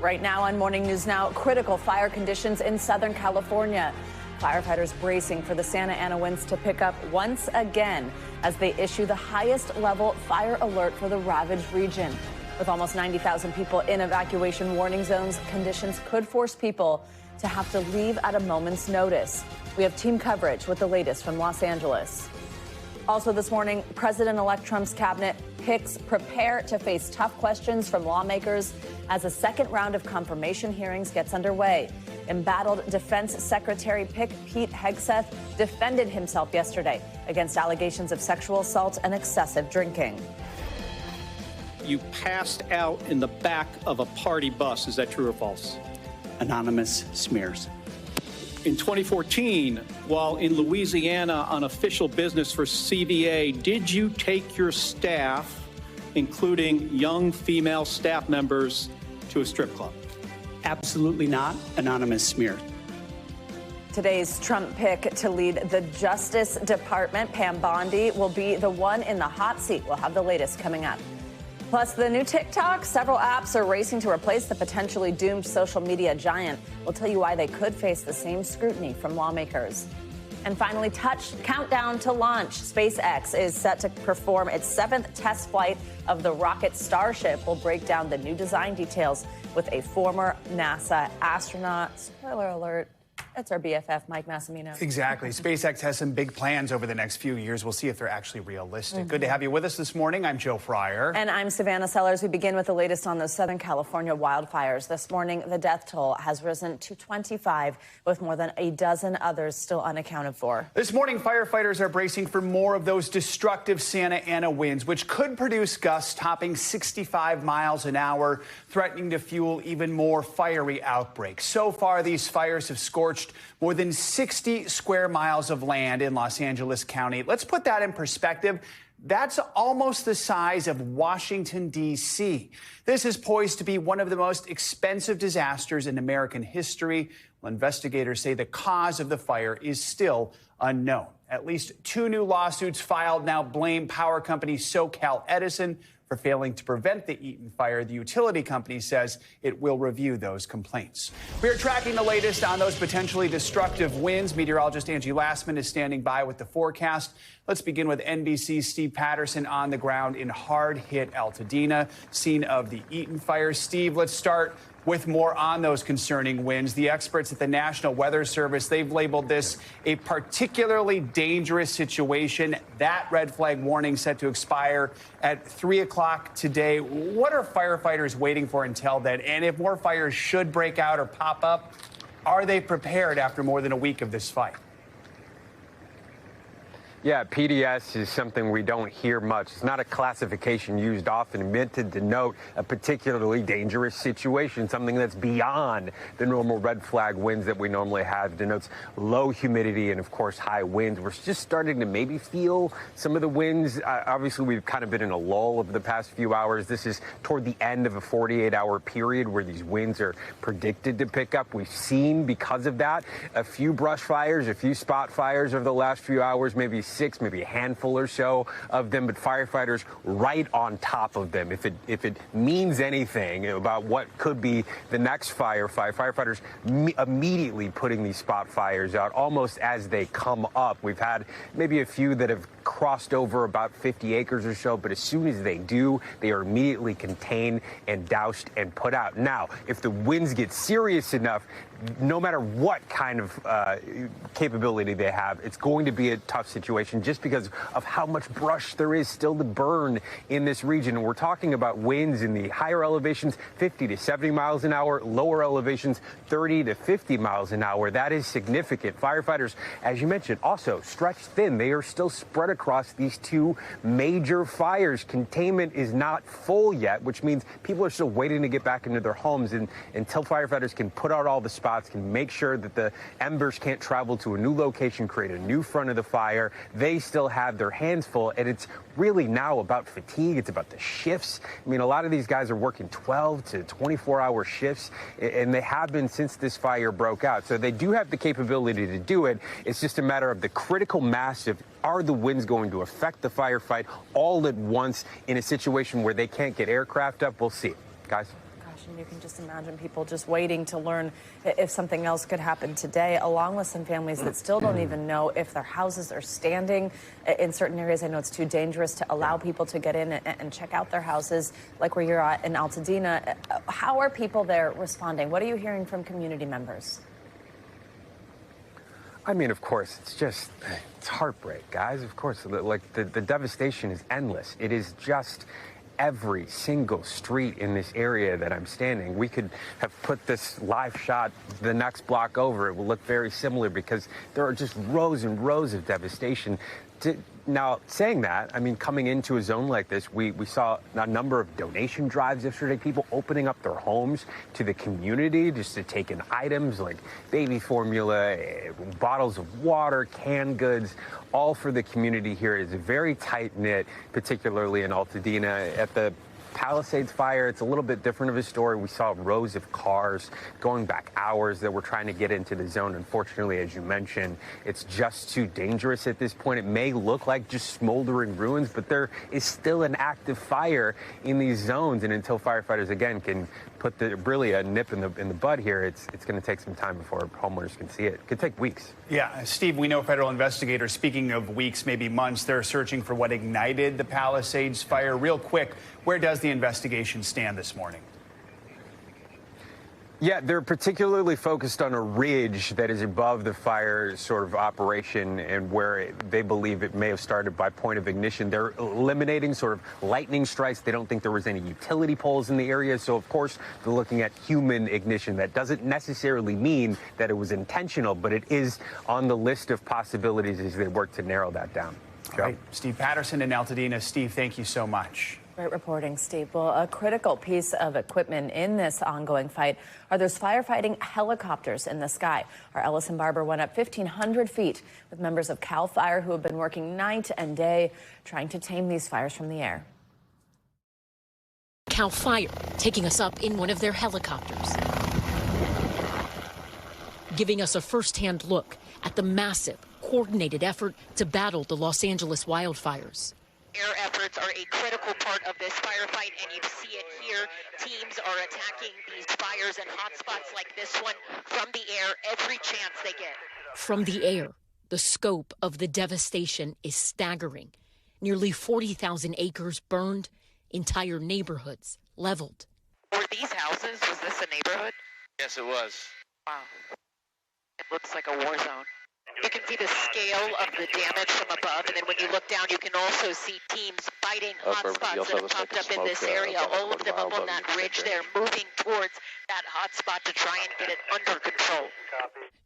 Right now on Morning News Now, critical fire conditions in Southern California. Firefighters bracing for the Santa Ana winds to pick up once again as they issue the highest level fire alert for the ravaged region. With almost 90,000 people in evacuation warning zones, conditions could force people to have to leave at a moment's notice. We have team coverage with the latest from Los Angeles. Also this morning, President-elect Trump's cabinet picks prepare to face tough questions from lawmakers as a second round of confirmation hearings gets underway. Embattled Defense Secretary Pete Hegseth defended himself yesterday against allegations of sexual assault and excessive drinking. You passed out in the back of a party bus. Is that true or false? Anonymous smears. In 2014, while in Louisiana on official business for CVA, did you take your staff, including young female staff members, to a strip club? Absolutely not. Anonymous smear. Today's Trump pick to lead the Justice Department, Pam Bondi, will be the one in the hot seat. We'll have the latest coming up. Plus, the new TikTok, several apps are racing to replace the potentially doomed social media giant. We'll tell you why they could face the same scrutiny from lawmakers. And finally, countdown to launch. SpaceX is set to perform its 7th test flight of the rocket Starship. We'll break down the new design details with a former NASA astronaut. Spoiler alert. That's our BFF, Mike Massimino. Exactly. SpaceX has some big plans over the next few years. We'll see if they're actually realistic. Good to have you with us this morning. I'm Joe Fryer. And I'm Savannah Sellers. We begin with the latest on those Southern California wildfires. This morning, the death toll has risen to 25, with more than a dozen others still unaccounted for. This morning, firefighters are bracing for more of those destructive Santa Ana winds, which could produce gusts topping 65 miles an hour, threatening to fuel even more fiery outbreaks. So far, these fires have scorched more than 60 square miles of land in Los Angeles County. Let's put that in perspective. That's almost the size of Washington, D.C. This is poised to be one of the most expensive disasters in American history. Well, investigators say the cause of the fire is still unknown. At least 2 new lawsuits filed now blame power company SoCal Edison for failing to prevent the Eaton fire. The utility company says it will review those complaints. We are tracking the latest on those potentially destructive winds. Meteorologist Angie Lassman is standing by with the forecast. Let's begin with NBC's Steve Patterson on the ground in hard-hit Altadena, scene of the Eaton fire. Steve, let's start with more on those concerning winds. The experts at the National Weather Service, they've labeled this a particularly dangerous situation. That red flag warning set to expire at 3 o'clock today. What are firefighters waiting for until then? And if more fires should break out or pop up, are they prepared after more than a week of this fight? Yeah, PDS is something we don't hear much. It's not a classification used often, meant to denote a particularly dangerous situation, something that's beyond the normal red flag winds that we normally have. It denotes low humidity and, of course, high winds. We're just starting to maybe feel some of the winds. Obviously, we've kind of been in a lull over the past few hours. This is toward the end of a 48-hour period where these winds are predicted to pick up. We've seen, because of that, a few brush fires, a few spot fires over the last few hours, maybe 6, maybe a handful or so of them, but firefighters right on top of them. If it means anything about what could be the next firefighters immediately putting these spot fires out almost as they come up. We've had maybe a few that have crossed over about 50 acres or so, but as soon as they do, they are immediately contained and doused and put out. Now, if the winds get serious enough, no matter what kind of capability they have, it's going to be a tough situation just because of how much brush there is still to burn in this region. And we're talking about winds in the higher elevations, 50 to 70 miles an hour, lower elevations, 30 to 50 miles an hour. That is significant. Firefighters, as you mentioned, also stretched thin. They are still spread across these 2 major fires. Containment is not full yet, which means people are still waiting to get back into their homes. And until firefighters can put out all the spots, can make sure that the embers can't travel to a new location, create a new front of the fire, they still have their hands full. And it's really now about fatigue. It's about the shifts. I mean, a lot of these guys are working 12 to 24-hour shifts, and they have been since this fire broke out. So they do have the capability to do it. It's just a matter of the critical mass of, are the winds going to affect the firefight all at once in a situation where they can't get aircraft up? We'll see. Guys? And you can just imagine people just waiting to learn if something else could happen today, along with some families that still don't even know if their houses are standing. In certain areas, I know it's too dangerous to allow people to get in and check out their houses, like where you're at in Altadena. How are people there responding? What are you hearing from community members? I mean, of course, it's heartbreak, guys. Of course, like the devastation is endless. It is just every single street in this area that I'm standing. We could have put this live shot the next block over. It will look very similar because there are just rows and rows of devastation. Now, saying that, I mean, coming into a zone like this, we saw a number of donation drives yesterday, people opening up their homes to the community just to take in items like baby formula, bottles of water, canned goods, all for the community here. It is very tight-knit, particularly in Altadena. At the Palisades fire, it's a little bit different of a story. We saw rows of cars going back hours that were trying to get into the zone. Unfortunately, as you mentioned, it's just too dangerous at this point. It may look like just smoldering ruins, but there is still an active fire in these zones. And until firefighters, again, can put really a nip in the bud here, it's going to take some time before homeowners can see it. It could take weeks. Yeah, Steve, we know federal investigators, speaking of weeks, maybe months, they're searching for what ignited the Palisades fire. Real quick, where does the investigation stand this morning? Yeah, they're particularly focused on a ridge that is above the fire sort of operation and where they believe it may have started by point of ignition. They're eliminating sort of lightning strikes. They don't think there was any utility poles in the area. So, of course, they're looking at human ignition. That doesn't necessarily mean that it was intentional, but it is on the list of possibilities as they work to narrow that down. All right, Steve Patterson in Altadena. Steve, thank you so much. Great reporting, Steve. Well, a critical piece of equipment in this ongoing fight are those firefighting helicopters in the sky. Our Ellison Barber went up 1,500 feet with members of CAL FIRE who have been working night and day trying to tame these fires from the air. CAL FIRE taking us up in one of their helicopters, giving us a first-hand look at the massive, coordinated effort to battle the Los Angeles wildfires. Air efforts are a critical part of this firefight, and you see it here. Teams are attacking these fires and hotspots like this one from the air every chance they get. From the air, the scope of the devastation is staggering. Nearly 40,000 acres burned, entire neighborhoods leveled. Were these houses? Was this a neighborhood? Yes, it was. Wow. It looks like a war zone. You can see the scale of the damage from above, and then when you look down, you can also see teams fighting hotspots that have popped up in this area. All of them up on that ridge there, moving towards that hotspot to try and get it under control.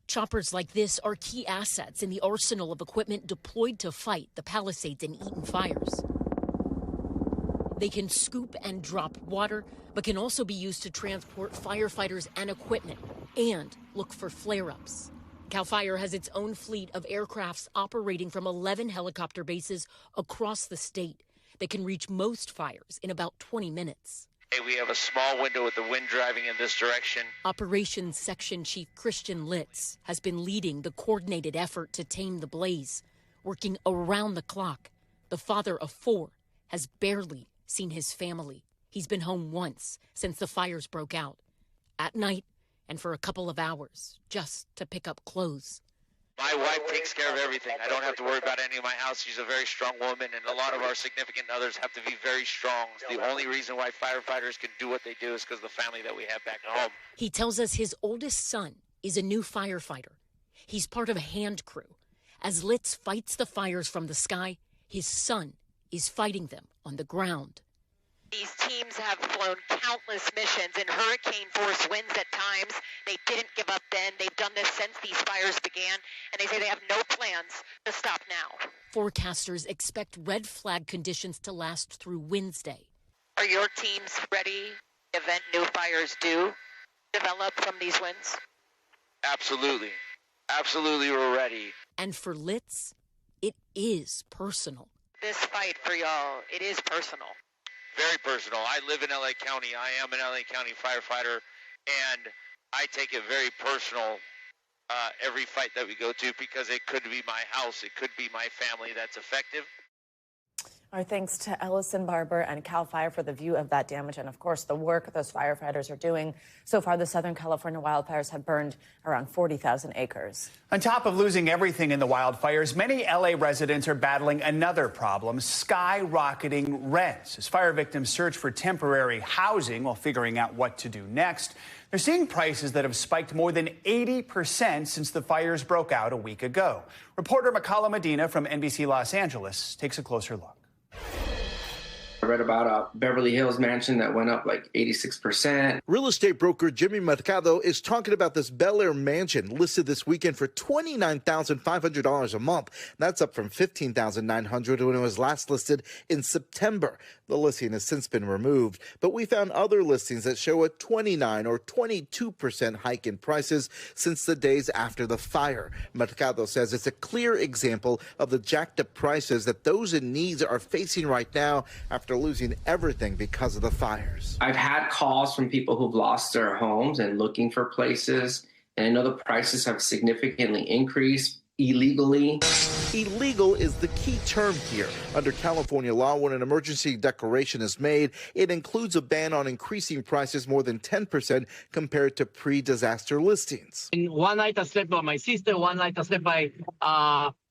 Choppers like this are key assets in the arsenal of equipment deployed to fight the Palisades and Eaton fires. They can scoop and drop water, but can also be used to transport firefighters and equipment and look for flare-ups. CAL FIRE has its own fleet of aircrafts operating from 11 helicopter bases across the state that can reach most fires in about 20 minutes. Hey, we have a small window with the wind driving in this direction. Operations Section Chief Christian Litz has been leading the coordinated effort to tame the blaze, working around the clock. The father of 4 has barely seen his family. He's been home once since the fires broke out, at night and for a couple of hours, just to pick up clothes. My wife takes care of everything. I don't have to worry about any of my house. She's a very strong woman, and a lot of our significant others have to be very strong. The only reason why firefighters can do what they do is because of the family that we have back home. He tells us his oldest son is a new firefighter. He's part of a hand crew. As Litz fights the fires from the sky, his son is fighting them on the ground. These teams have flown countless missions in hurricane-force winds at times. They didn't give up then. They've done this since these fires began, and they say they have no plans to stop now. Forecasters expect red flag conditions to last through Wednesday. Are your teams ready in the event new fires do develop from these winds? Absolutely. Absolutely, we're ready. And for Litz, it is personal. This fight for y'all, it is personal. Very personal. I live in LA County. I am an LA County firefighter, and I take it very personal every fight that we go to because it could be my house. It could be my family that's affected. Our thanks to Ellison Barber and CAL FIRE for the view of that damage and, of course, the work those firefighters are doing. So far, the Southern California wildfires have burned around 40,000 acres. On top of losing everything in the wildfires, many LA residents are battling another problem, skyrocketing rents. As fire victims search for temporary housing while figuring out what to do next, they're seeing prices that have spiked more than 80% since the fires broke out a week ago. Reporter Makala Medina from NBC Los Angeles takes a closer look. I read about a Beverly Hills mansion that went up like 86%. Real estate broker Jimmy Mercado is talking about this Bel Air mansion listed this weekend for $29,500 a month. That's up from $15,900 when it was last listed in September. The listing has since been removed, but we found other listings that show a 29 or 22% hike in prices since the days after the fire. Mercado says it's a clear example of the jacked up prices that those in need are facing right now after losing everything because of the fires. I've had calls from people who've lost their homes and looking for places, and I know the prices have significantly increased illegally. Illegal is the key term here. Under California law, when an emergency declaration is made, it includes a ban on increasing prices more than 10% compared to pre-disaster listings. In one night I slept by my sister, one night I slept by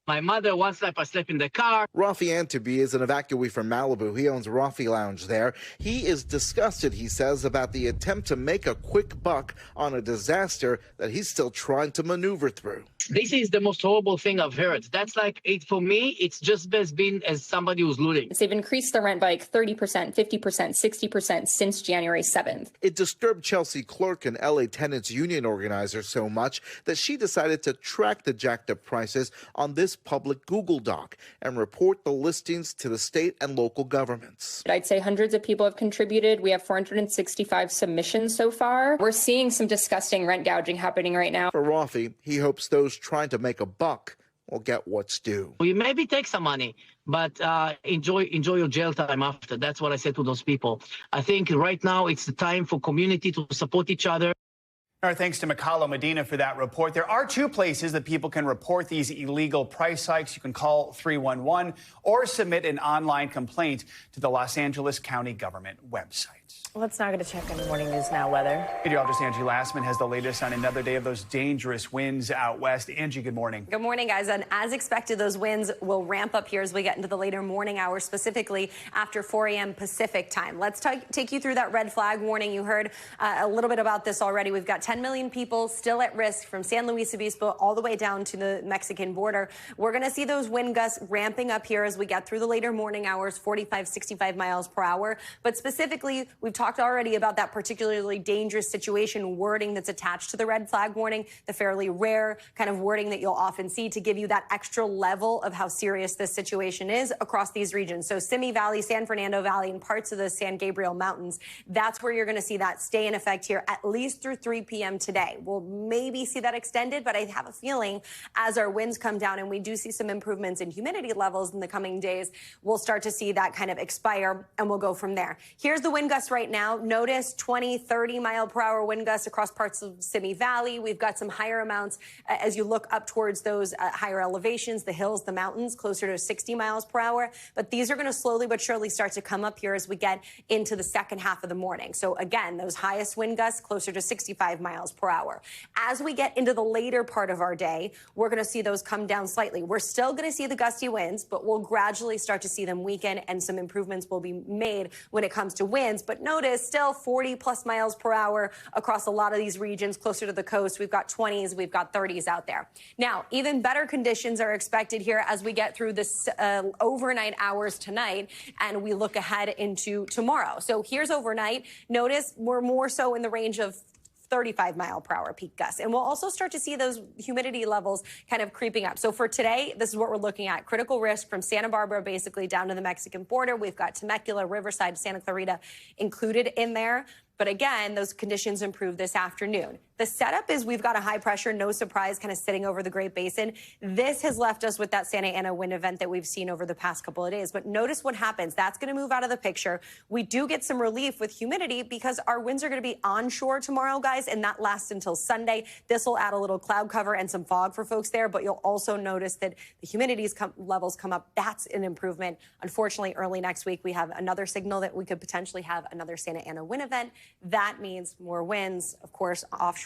my mother, one night I slept in the car. Rafi Antibi is an evacuee from Malibu. He owns Rafi Lounge there. He is disgusted, he says, about the attempt to make a quick buck on a disaster that he's still trying to maneuver through. This is the most horrible thing I've heard. That's like, for me, it's just as been as somebody who's looting. They've increased the rent by like 30%, 50%, 60% since January 7th. It disturbed Chelsea Clerk, an LA Tenants Union organizer, so much that she decided to track the jacked up prices on this public Google Doc and report the listings to the state and local governments. I'd say hundreds of people have contributed. We have 465 submissions so far. We're seeing some disgusting rent gouging happening right now. For Rafi, he hopes those trying to make a buck will get what's due. We maybe take some money, but enjoy your jail time after. That's what I said to those people. I think right now it's the time for community to support each other. Our thanks to Makala Medina for that report. There are two places that people can report these illegal price hikes. You can call 311 or submit an online complaint to the Los Angeles County government website. Let's now get a check on the Morning News Now weather. Meteorologist Angie Lassman has the latest on another day of those dangerous winds out west. Angie, good morning. Good morning, guys. And as expected, those winds will ramp up here as we get into the later morning hours, specifically after 4 a.m. Pacific time. Let's take you through that red flag warning. You heard a little bit about this already. We've got 10 million people still at risk from San Luis Obispo all the way down to the Mexican border. We're going to see those wind gusts ramping up here as we get through the later morning hours, 45, 65 miles per hour. But specifically, we've talked already about that particularly dangerous situation wording that's attached to the red flag warning, the fairly rare kind of wording that you'll often see to give you that extra level of how serious this situation is across these regions. So Simi Valley, San Fernando Valley, and parts of the San Gabriel Mountains, that's where you're going to see that stay in effect here at least through 3 p.m. today. We'll maybe see that extended, but I have a feeling as our winds come down and we do see some improvements in humidity levels in the coming days, we'll start to see that kind of expire and we'll go from there. Here's the wind gusts right now. Notice 20, 30 mile per hour wind gusts across parts of Simi Valley. We've got some higher amounts as you look up towards those higher elevations, the hills, the mountains, closer to 60 miles per hour. But these are going to slowly but surely start to come up here as we get into the second half of the morning. So again, those highest wind gusts closer to 65 miles per hour. As we get into the later part of our day, we're going to see those come down slightly. We're still going to see the gusty winds, but we'll gradually start to see them weaken and some improvements will be made when it comes to winds. But notice still 40 plus miles per hour across a lot of these regions closer to the coast. We've got 20s, we've got 30s out there. Now, even better conditions are expected here as we get through this overnight hours tonight and we look ahead into tomorrow. So here's overnight. Notice we're more so in the range of 35 mile per hour peak gusts. And we'll also start to see those humidity levels kind of creeping up. So for today, this is what we're looking at. Critical risk from Santa Barbara basically down to the Mexican border. We've got Temecula, Riverside, Santa Clarita included in there. But again, those conditions improve this afternoon. The setup is we've got a high pressure, no surprise, kind of sitting over the Great Basin. This has left us with that Santa Ana wind event that we've seen over the past couple of days. But notice what happens. That's going to move out of the picture. We do get some relief with humidity because our winds are going to be onshore tomorrow, guys, and that lasts until Sunday. This will add a little cloud cover and some fog for folks there, but you'll also notice that the humidity levels come up. That's an improvement. Unfortunately, early next week, we have another signal that we could potentially have another Santa Ana wind event. That means more winds, of course, offshore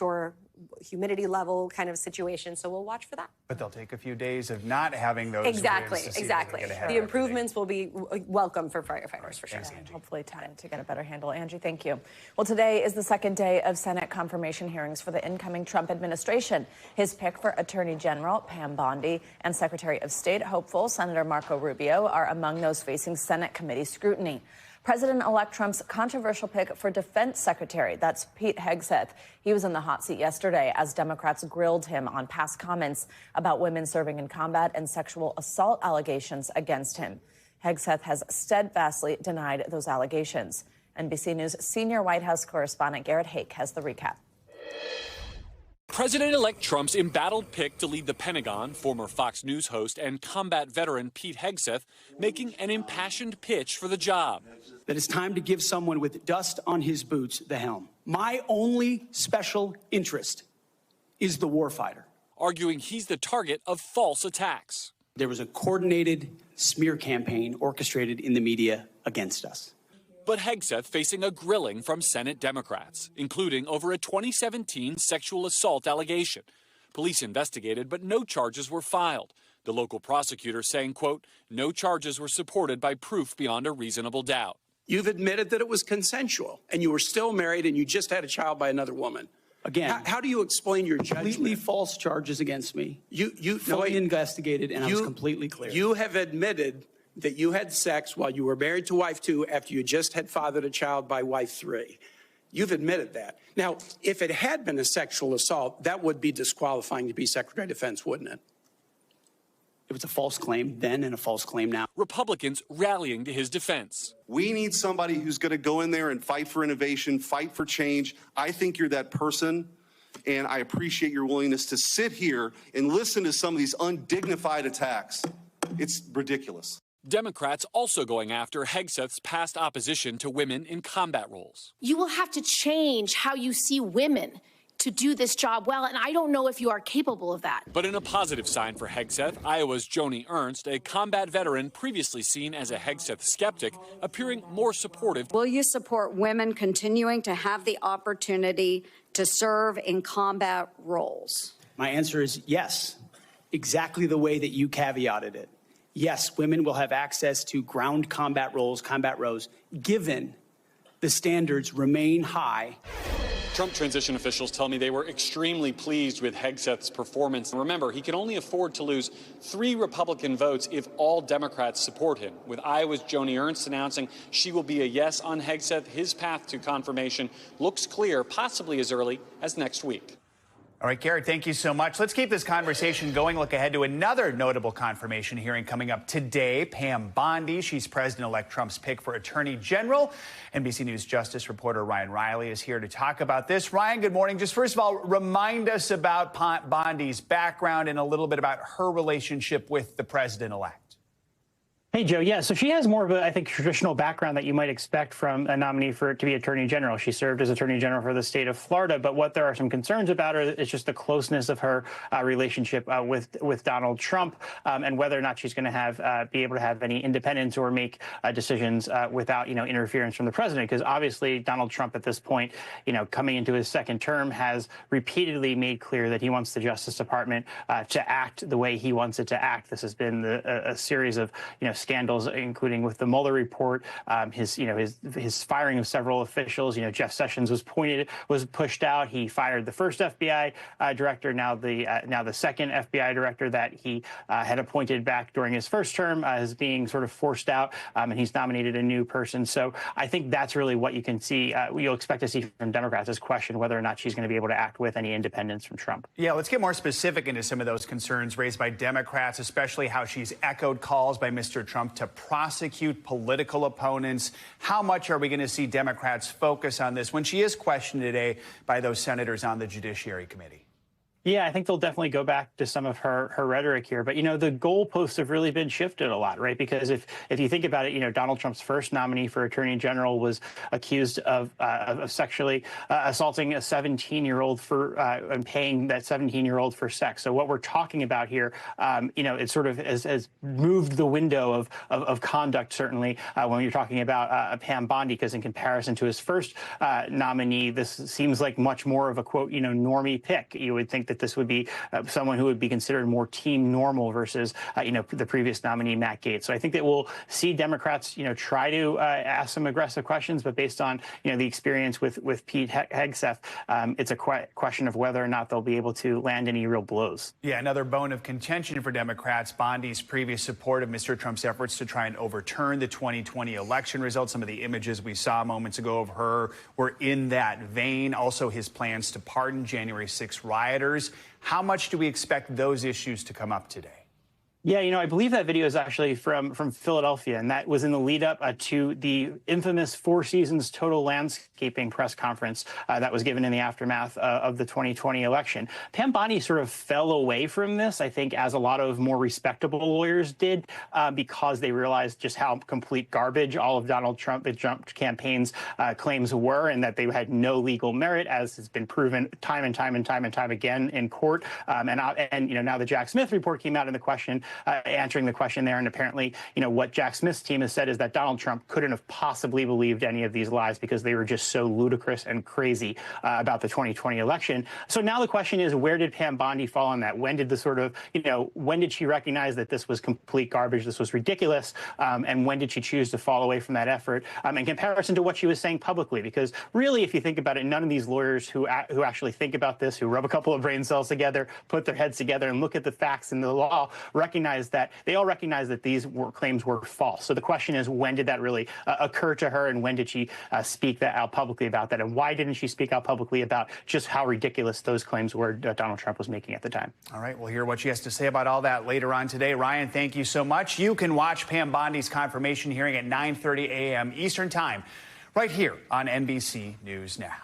humidity level kind of situation. So we'll watch for that. But they'll take a few days of not having those. Exactly. winds to see if they can get ahead The of improvements will be welcome for firefighters, for sure. Hopefully time to get a better handle. Angie, thank you. Well, today is the second day of Senate confirmation hearings for the incoming Trump administration. His pick for Attorney General Pam Bondi and Secretary of State hopeful Senator Marco Rubio are among those facing Senate committee scrutiny. President-elect Trump's controversial pick for Defense Secretary, that's Pete Hegseth. He was in the hot seat yesterday as Democrats grilled him on past comments about women serving in combat and sexual assault allegations against him. Hegseth has steadfastly denied those allegations. NBC News senior White House correspondent Garrett Hake has the recap. President-elect Trump's embattled pick to lead the Pentagon, former Fox News host and combat veteran Pete Hegseth, making an impassioned pitch for the job. That it's time to give someone with dust on his boots the helm. My only special interest is the warfighter. Arguing he's the target of false attacks. There was a coordinated smear campaign orchestrated in the media against us. But Hegseth facing a grilling from Senate Democrats, including over a 2017 sexual assault allegation. Police investigated, but no charges were filed. The local prosecutor saying, quote, no charges were supported by proof beyond a reasonable doubt. You've admitted that it was consensual, and you were still married, and you just had a child by another woman. Again, how do you explain your judgment? Completely false charges against me. You fully investigated, and I was completely clear. You have admitted that you had sex while you were married to wife 2 after you just had fathered a child by wife 3. You've admitted that. Now, if it had been a sexual assault, that would be disqualifying to be Secretary of Defense, wouldn't it? It was a false claim then and a false claim now. Republicans rallying to his defense. We need somebody who's going to go in there and fight for innovation, fight for change. I think you're that person, and I appreciate your willingness to sit here and listen to some of these undignified attacks. It's ridiculous. Democrats also going after Hegseth's past opposition to women in combat roles. You will have to change how you see women to do this job well, and I don't know if you are capable of that. But in a positive sign for Hegseth, Iowa's Joni Ernst, a combat veteran previously seen as a Hegseth skeptic, appearing more supportive. Will you support women continuing to have the opportunity to serve in combat roles? My answer is yes, exactly the way that you caveated it. Yes, women will have access to ground combat roles, given the standards remain high. Trump transition officials tell me they were extremely pleased with Hegseth's performance. Remember, he can only afford to lose 3 Republican votes if all Democrats support him. With Iowa's Joni Ernst announcing she will be a yes on Hegseth, his path to confirmation looks clear, possibly as early as next week. All right, Garrett, thank you so much. Let's keep this conversation going. Look ahead to another notable confirmation hearing coming up today. Pam Bondi, she's President-elect Trump's pick for Attorney General. NBC News Justice reporter Ryan Riley is here to talk about this. Ryan, good morning. Just first of all, remind us about Bondi's background and a little bit about her relationship with the president-elect. Hey, Joe. Yeah, so she has more of a, I think, traditional background that you might expect from a nominee to be Attorney General. She served as Attorney General for the state of Florida, but what there are some concerns about her is just the closeness of her relationship with Donald Trump and whether or not she's going to be able to have any independence or make decisions without, interference from the president. Because obviously Donald Trump at this point, coming into his second term, has repeatedly made clear that he wants the Justice Department to act the way he wants it to act. This has been a series of, scandals, including with the Mueller report, his firing of several officials. Jeff Sessions was pushed out. He fired the first FBI director, now the second FBI director that he had appointed back during his first term as being sort of forced out, and he's nominated a new person. So I think that's really what you can see. You'll expect to see from Democrats is question whether or not she's going to be able to act with any independence from Trump. Yeah, let's get more specific into some of those concerns raised by Democrats, especially how she's echoed calls by Mr. Trump Trump to prosecute political opponents. How much are we going to see Democrats focus on this when she is questioned today by those senators on the Judiciary Committee? Yeah, I think they'll definitely go back to some of her rhetoric here. But, the goalposts have really been shifted a lot, right? Because if you think about it, Donald Trump's first nominee for Attorney General was accused of sexually assaulting a 17-year-old and paying that 17-year-old for sex. So what we're talking about here, it sort of has moved the window of conduct, certainly, when you're talking about Pam Bondi, because in comparison to his first nominee, this seems like much more of a, quote, normie pick. You would think that this would be someone who would be considered more team normal versus, the previous nominee, Matt Gaetz. So I think that we'll see Democrats, try to ask some aggressive questions, but based on, the experience with Pete Hegseth, it's a question of whether or not they'll be able to land any real blows. Yeah, another bone of contention for Democrats, Bondi's previous support of Mr. Trump's efforts to try and overturn the 2020 election results. Some of the images we saw moments ago of her were in that vein. Also, his plans to pardon January 6 rioters. How much do we expect those issues to come up today? Yeah, I believe that video is actually from Philadelphia, and that was in the lead up to the infamous Four Seasons Total Landscaping press conference that was given in the aftermath of the 2020 election. Pam Bondi sort of fell away from this, I think, as a lot of more respectable lawyers did, because they realized just how complete garbage all of the Trump campaign's claims were, and that they had no legal merit, as has been proven time and time again in court. And now the Jack Smith report came out in the question. Answering the question there. And apparently, what Jack Smith's team has said is that Donald Trump couldn't have possibly believed any of these lies because they were just so ludicrous and crazy about the 2020 election. So now the question is, where did Pam Bondi fall on that? When did when did she recognize that this was complete garbage, this was ridiculous? And when did she choose to fall away from that effort in comparison to what she was saying publicly? Because really, if you think about it, none of these lawyers who actually think about this, who rub a couple of brain cells together, put their heads together and look at the facts and the law, recognize that these claims were false. So the question is, when did that really occur to her, and when did she speak out publicly about that, and why didn't she speak out publicly about just how ridiculous those claims were Donald Trump was making at the time? All right, we'll hear what she has to say about all that later on today. Ryan, thank you so much. You can watch Pam Bondi's confirmation hearing at 9:30 a.m. Eastern Time, right here on NBC News Now.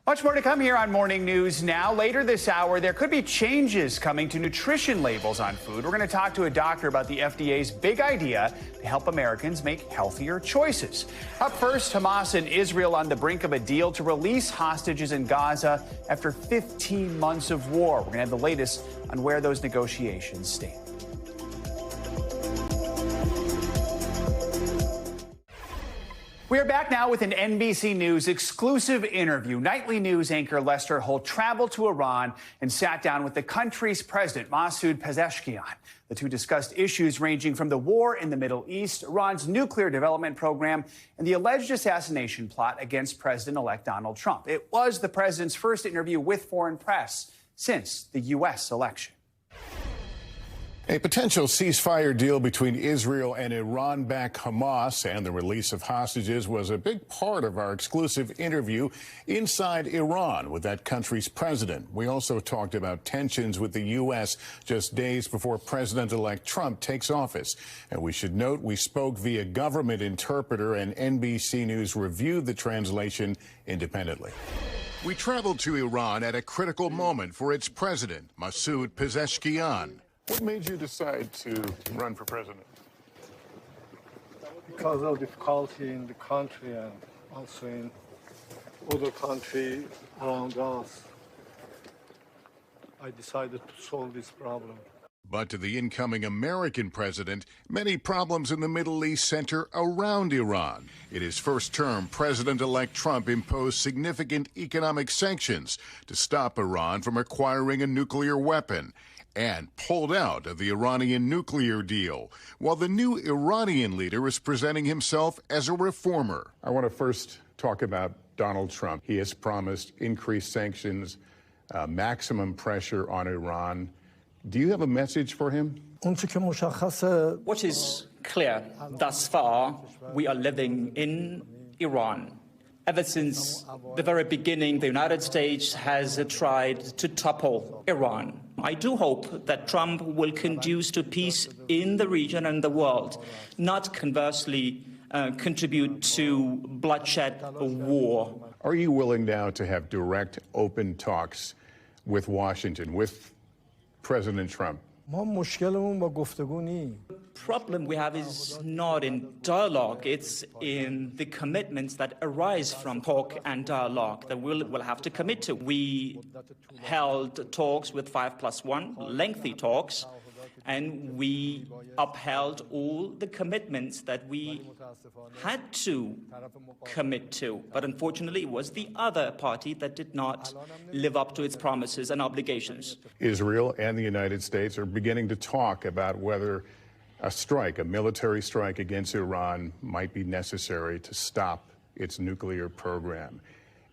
Much more to come here on Morning News Now. Later this hour, there could be changes coming to nutrition labels on food. We're going to talk to a doctor about the FDA's big idea to help Americans make healthier choices. Up first, Hamas and Israel on the brink of a deal to release hostages in Gaza after 15 months of war. We're going to have the latest on where those negotiations stand. We are back now with an NBC News exclusive interview. Nightly news anchor Lester Holt traveled to Iran and sat down with the country's president, Masoud Pezeshkian. The two discussed issues ranging from the war in the Middle East, Iran's nuclear development program, and the alleged assassination plot against President-elect Donald Trump. It was the president's first interview with foreign press since the U.S. election. A potential ceasefire deal between Israel and Iran-backed Hamas and the release of hostages was a big part of our exclusive interview inside Iran with that country's president. We also talked about tensions with the U.S. just days before President-elect Trump takes office. And we should note we spoke via government interpreter, and NBC News reviewed the translation independently. We traveled to Iran at a critical moment for its president, Masoud Pezeshkian. What made you decide to run for president? Because of difficulty in the country and also in other countries around us, I decided to solve this problem. But to the incoming American president, many problems in the Middle East center around Iran. In his first term, President-elect Trump imposed significant economic sanctions to stop Iran from acquiring a nuclear weapon, and pulled out of the Iranian nuclear deal, while the new Iranian leader is presenting himself as a reformer. I want to first talk about Donald Trump. He has promised increased sanctions, maximum pressure on Iran. Do you have a message for him? What is clear thus far, we are living in Iran, Ever since the very beginning, the United States has tried to topple Iran. I do hope that Trump will conduce to peace in the region and the world, not conversely contribute to bloodshed or war. Are you willing now to have direct, open talks with Washington, with President Trump? The problem we have is not in dialogue, it's in the commitments that arise from talk and dialogue that we'll have to commit to. We held talks with 5+1, lengthy talks, and we upheld all the commitments that we had to commit to. But unfortunately, it was the other party that did not live up to its promises and obligations. Israel and the United States are beginning to talk about whether a strike, a military strike against Iran, might be necessary to stop its nuclear program.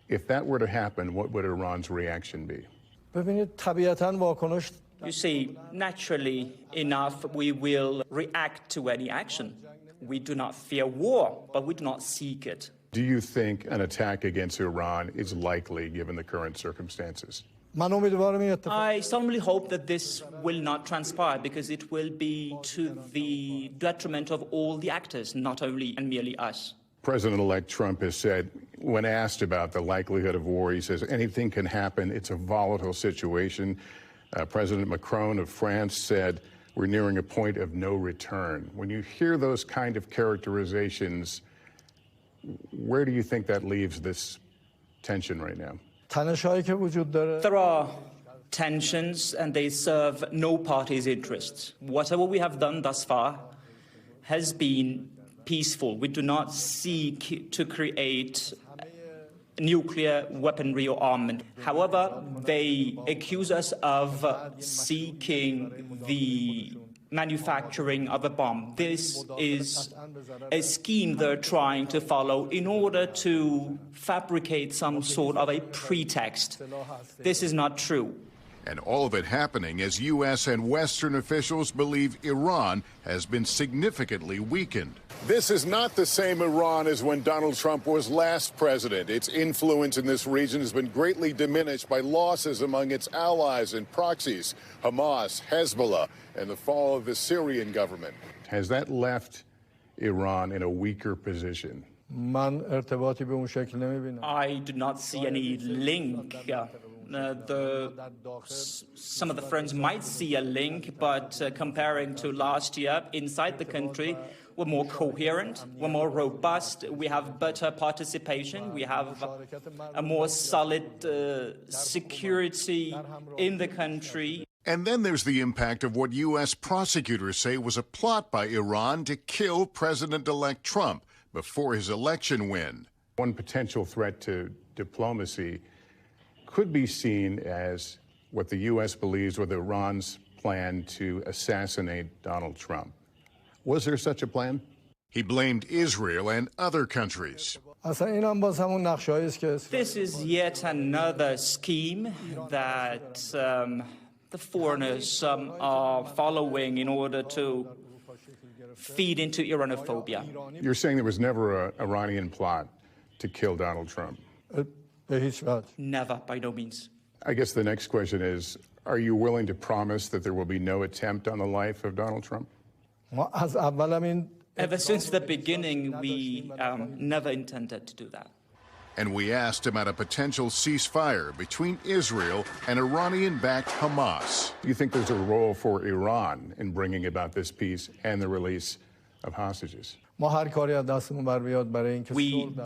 If that were to happen, what would Iran's reaction be? You see, naturally enough, we will react to any action. We do not fear war, but we do not seek it. Do you think an attack against Iran is likely given the current circumstances? I strongly hope that this will not transpire because it will be to the detriment of all the actors, not only and merely us. President-elect Trump has said, when asked about the likelihood of war, he says anything can happen. It's a volatile situation. President Macron of France said, we're nearing a point of no return. When you hear those kind of characterizations, where do you think that leaves this tension right now? There are tensions, and they serve no party's interests. Whatever we have done thus far has been peaceful. We do not seek to create nuclear weaponry or armament. However, they accuse us of seeking the manufacturing of a bomb. This is a scheme they're trying to follow in order to fabricate some sort of a pretext. This is not true. And all of it happening as U.S. and Western officials believe Iran has been significantly weakened. This is not the same Iran as when Donald Trump was last president. Its influence in this region has been greatly diminished by losses among its allies and proxies, Hamas, Hezbollah, and the fall of the Syrian government. Has that left Iran in a weaker position? I do not see any link. Some of the friends might see a link, but comparing to last year, inside the country, we're more coherent, we're more robust, we have better participation, we have a more solid security in the country. And then there's the impact of what U.S. prosecutors say was a plot by Iran to kill President-elect Trump before his election win. One potential threat to diplomacy could be seen as what the U.S. believes was Iran's plan to assassinate Donald Trump. Was there such a plan? He blamed Israel and other countries. This is yet another scheme that the foreigners are following in order to feed into Iranophobia. You're saying there was never an Iranian plot to kill Donald Trump? Never, by no means. I guess the next question is, are you willing to promise that there will be no attempt on the life of Donald Trump? Ever since the beginning, we never intended to do that. And we asked about a potential ceasefire between Israel and Iranian-backed Hamas. Do you think there's a role for Iran in bringing about this peace and the release of hostages? We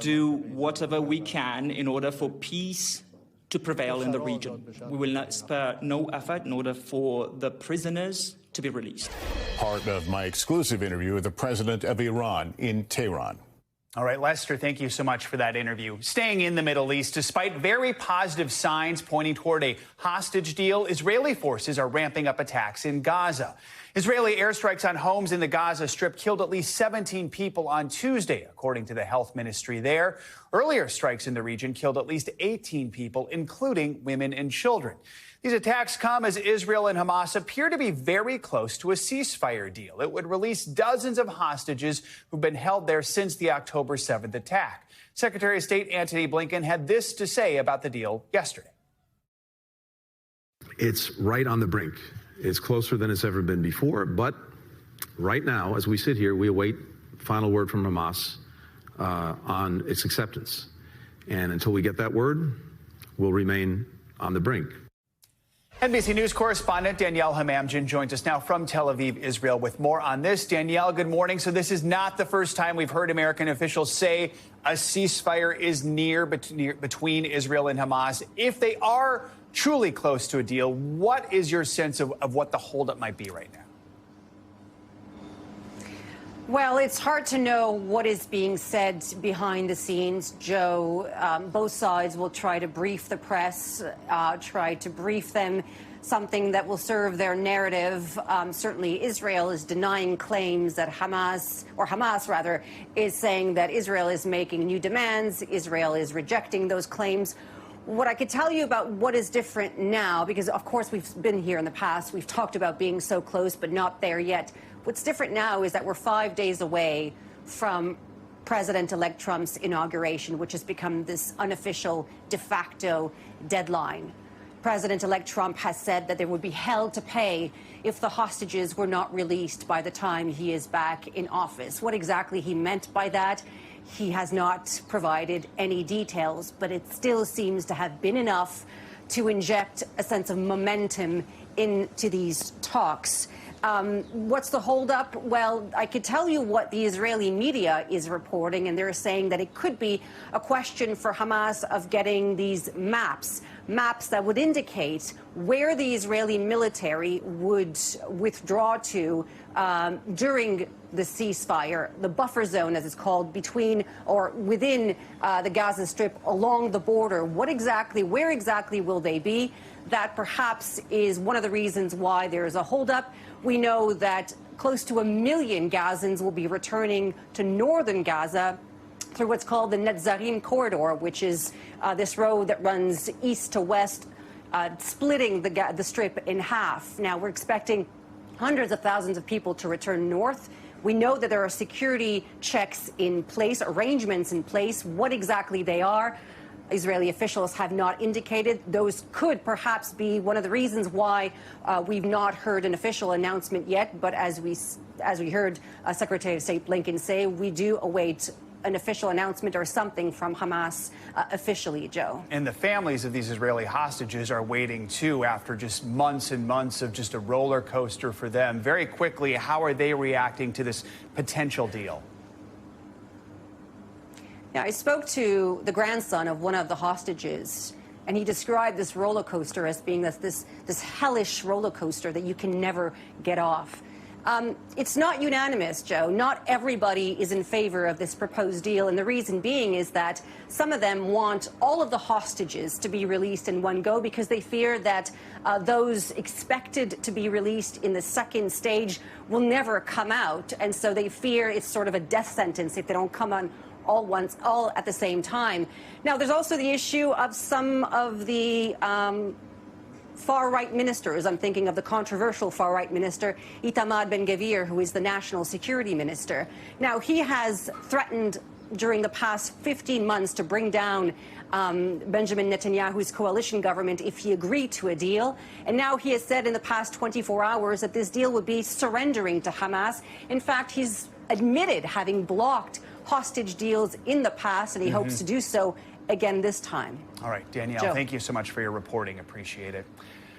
do whatever we can in order for peace to prevail in the region. We will not spare no effort in order for the prisoners to be released. Part of my exclusive interview with the president of Iran in Tehran. All right, Lester, thank you so much for that interview. Staying in the Middle East, despite very positive signs pointing toward a hostage deal, Israeli forces are ramping up attacks in Gaza. Israeli airstrikes on homes in the Gaza Strip killed at least 17 people on Tuesday, according to the health ministry there. Earlier strikes in the region killed at least 18 people, including women and children. These attacks come as Israel and Hamas appear to be very close to a ceasefire deal. It would release dozens of hostages who've been held there since the October 7th attack. Secretary of State Antony Blinken had this to say about the deal yesterday. It's right on the brink. It's closer than it's ever been before. But right now, as we sit here, we await final word from Hamas on its acceptance. And until we get that word, we'll remain on the brink. NBC News correspondent Danielle Hamamdjian joins us now from Tel Aviv, Israel, with more on this. Danielle, good morning. So this is not the first time we've heard American officials say a ceasefire is near between Israel and Hamas. If they are truly close to a deal, what is your sense of what the holdup might be right now? Well, it's hard to know what is being said behind the scenes, Joe. Both sides will try to brief the press, try to brief them something that will serve their narrative. Certainly, Israel is denying claims that Hamas is saying that Israel is making new demands. Israel is rejecting those claims. What I could tell you about what is different now, because, of course, we've been here in the past. We've talked about being so close, but not there yet. What's different now is that we're 5 days away from President-elect Trump's inauguration, which has become this unofficial de facto deadline. President-elect Trump has said that there would be hell to pay if the hostages were not released by the time he is back in office. What exactly he meant by that, he has not provided any details, but it still seems to have been enough to inject a sense of momentum into these talks. What's the holdup? Well, I could tell you what the Israeli media is reporting, and they're saying that it could be a question for Hamas of getting these maps that would indicate where the Israeli military would withdraw to during the ceasefire, the buffer zone, as it's called, between or within the Gaza Strip along the border. Where exactly will they be? That perhaps is one of the reasons why there is a holdup. We know that close to 1 million Gazans will be returning to northern Gaza through what's called the Netzarim corridor, which is this road that runs east to west, splitting the strip in half. Now, we're expecting hundreds of thousands of people to return north. We know that there are security checks in place, arrangements in place. What exactly they are, Israeli officials have not indicated. Those could perhaps be one of the reasons why we've not heard an official announcement yet. But as we heard Secretary of State Blinken say, we do await an official announcement or something from Hamas officially, Joe. And the families of these Israeli hostages are waiting, too, after just months and months of just a roller coaster for them. Very quickly, how are they reacting to this potential deal? Now, I spoke to the grandson of one of the hostages, and he described this roller coaster as being this hellish roller coaster that you can never get off. It's not unanimous, Joe. Not everybody is in favor of this proposed deal, and the reason being is that some of them want all of the hostages to be released in one go because they fear that those expected to be released in the second stage will never come out, and so they fear it's sort of a death sentence if they don't come on all at the same time. Now, there's also the issue of some of the far-right ministers. I'm thinking of the controversial far-right minister, Itamar Ben-Gvir, who is the national security minister. Now, he has threatened during the past 15 months to bring down Benjamin Netanyahu's coalition government if he agreed to a deal. And now he has said in the past 24 hours that this deal would be surrendering to Hamas. In fact, he's admitted having blocked hostage deals in the past, and he hopes to do so again this time. All right, Danielle, Joe. Thank you so much for your reporting. Appreciate it.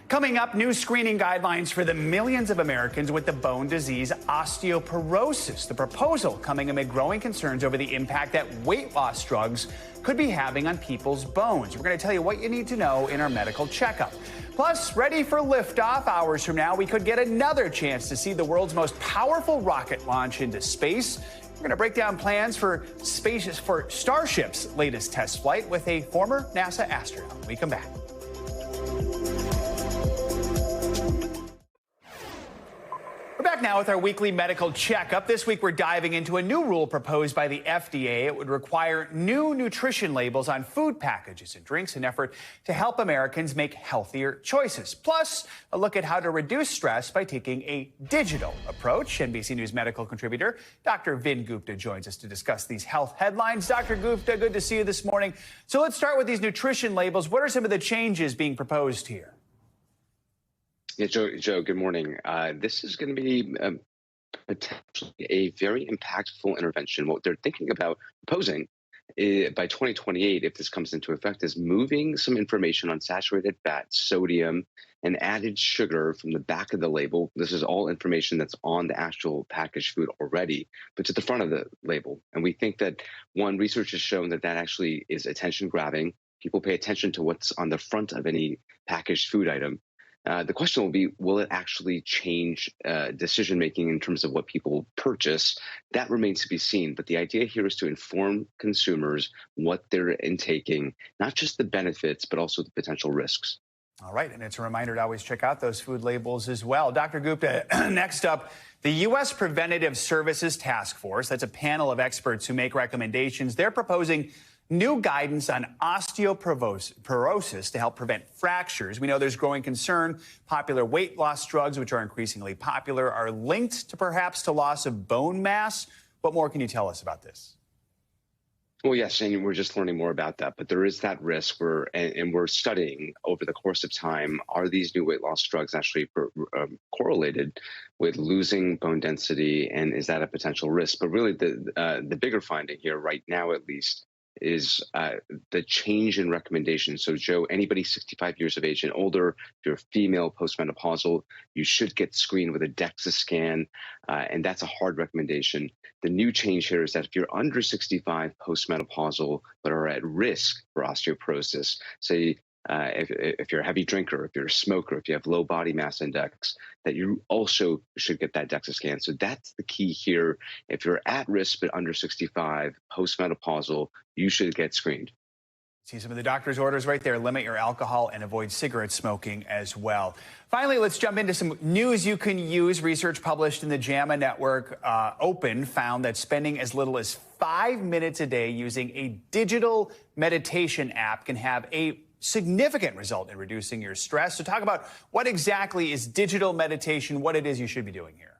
Coming up, new screening guidelines for the millions of Americans with the bone disease osteoporosis. The proposal coming amid growing concerns over the impact that weight loss drugs could be having on people's bones. We're going to tell you what you need to know in our medical checkup. Plus, ready for liftoff. Hours from now, we could get another chance to see the world's most powerful rocket launch into space. We're going to break down plans for Starship's latest test flight with a former NASA astronaut. When we come back. We're back back now with our weekly medical checkup. This week, we're diving into a new rule proposed by the FDA. It would require new nutrition labels on food packages and drinks, an effort to help Americans make healthier choices. Plus, a look at how to reduce stress by taking a digital approach. NBC News medical contributor Dr. Vin Gupta joins us to discuss these health headlines. Dr. Gupta, good to see you this morning. So let's start with these nutrition labels. What are some of the changes being proposed here? Yeah, Joe, good morning. This is going to be potentially a very impactful intervention. What they're thinking about proposing by 2028, if this comes into effect, is moving some information on saturated fat, sodium, and added sugar from the back of the label. This is all information that's on the actual packaged food already, but to the front of the label. And we think that, one, research has shown that that actually is attention grabbing. People pay attention to what's on the front of any packaged food item. The question will be, will it actually change decision-making in terms of what people purchase? That remains to be seen. But the idea here is to inform consumers what they're intaking, not just the benefits, but also the potential risks. All right. And it's a reminder to always check out those food labels as well. Dr. Gupta, next up, the U.S. Preventative Services Task Force, that's a panel of experts who make recommendations. They're proposing new guidance on osteoporosis to help prevent fractures. We know there's growing concern. Popular weight loss drugs, which are increasingly popular, are linked to loss of bone mass. What more can you tell us about this? Well, yes, and we're just learning more about that. But there is that risk. We're studying over the course of time, are these new weight loss drugs actually correlated with losing bone density, and is that a potential risk? But really, the bigger finding here right now, at least, is the change in recommendations. So, Joe, anybody 65 years of age and older, if you're a female postmenopausal, you should get screened with a DEXA scan, and that's a hard recommendation. The new change here is that if you're under 65 postmenopausal but are at risk for osteoporosis, say if you're a heavy drinker, if you're a smoker, if you have low body mass index, that you also should get that DEXA scan. So that's the key here. If you're at risk but under 65, postmenopausal, you should get screened. See some of the doctor's orders right there. Limit your alcohol and avoid cigarette smoking as well. Finally, let's jump into some news you can use. Research published in the JAMA Network Open found that spending as little as 5 minutes a day using a digital meditation app can have a significant result in reducing your stress. So talk about what exactly is digital meditation, what it is you should be doing here.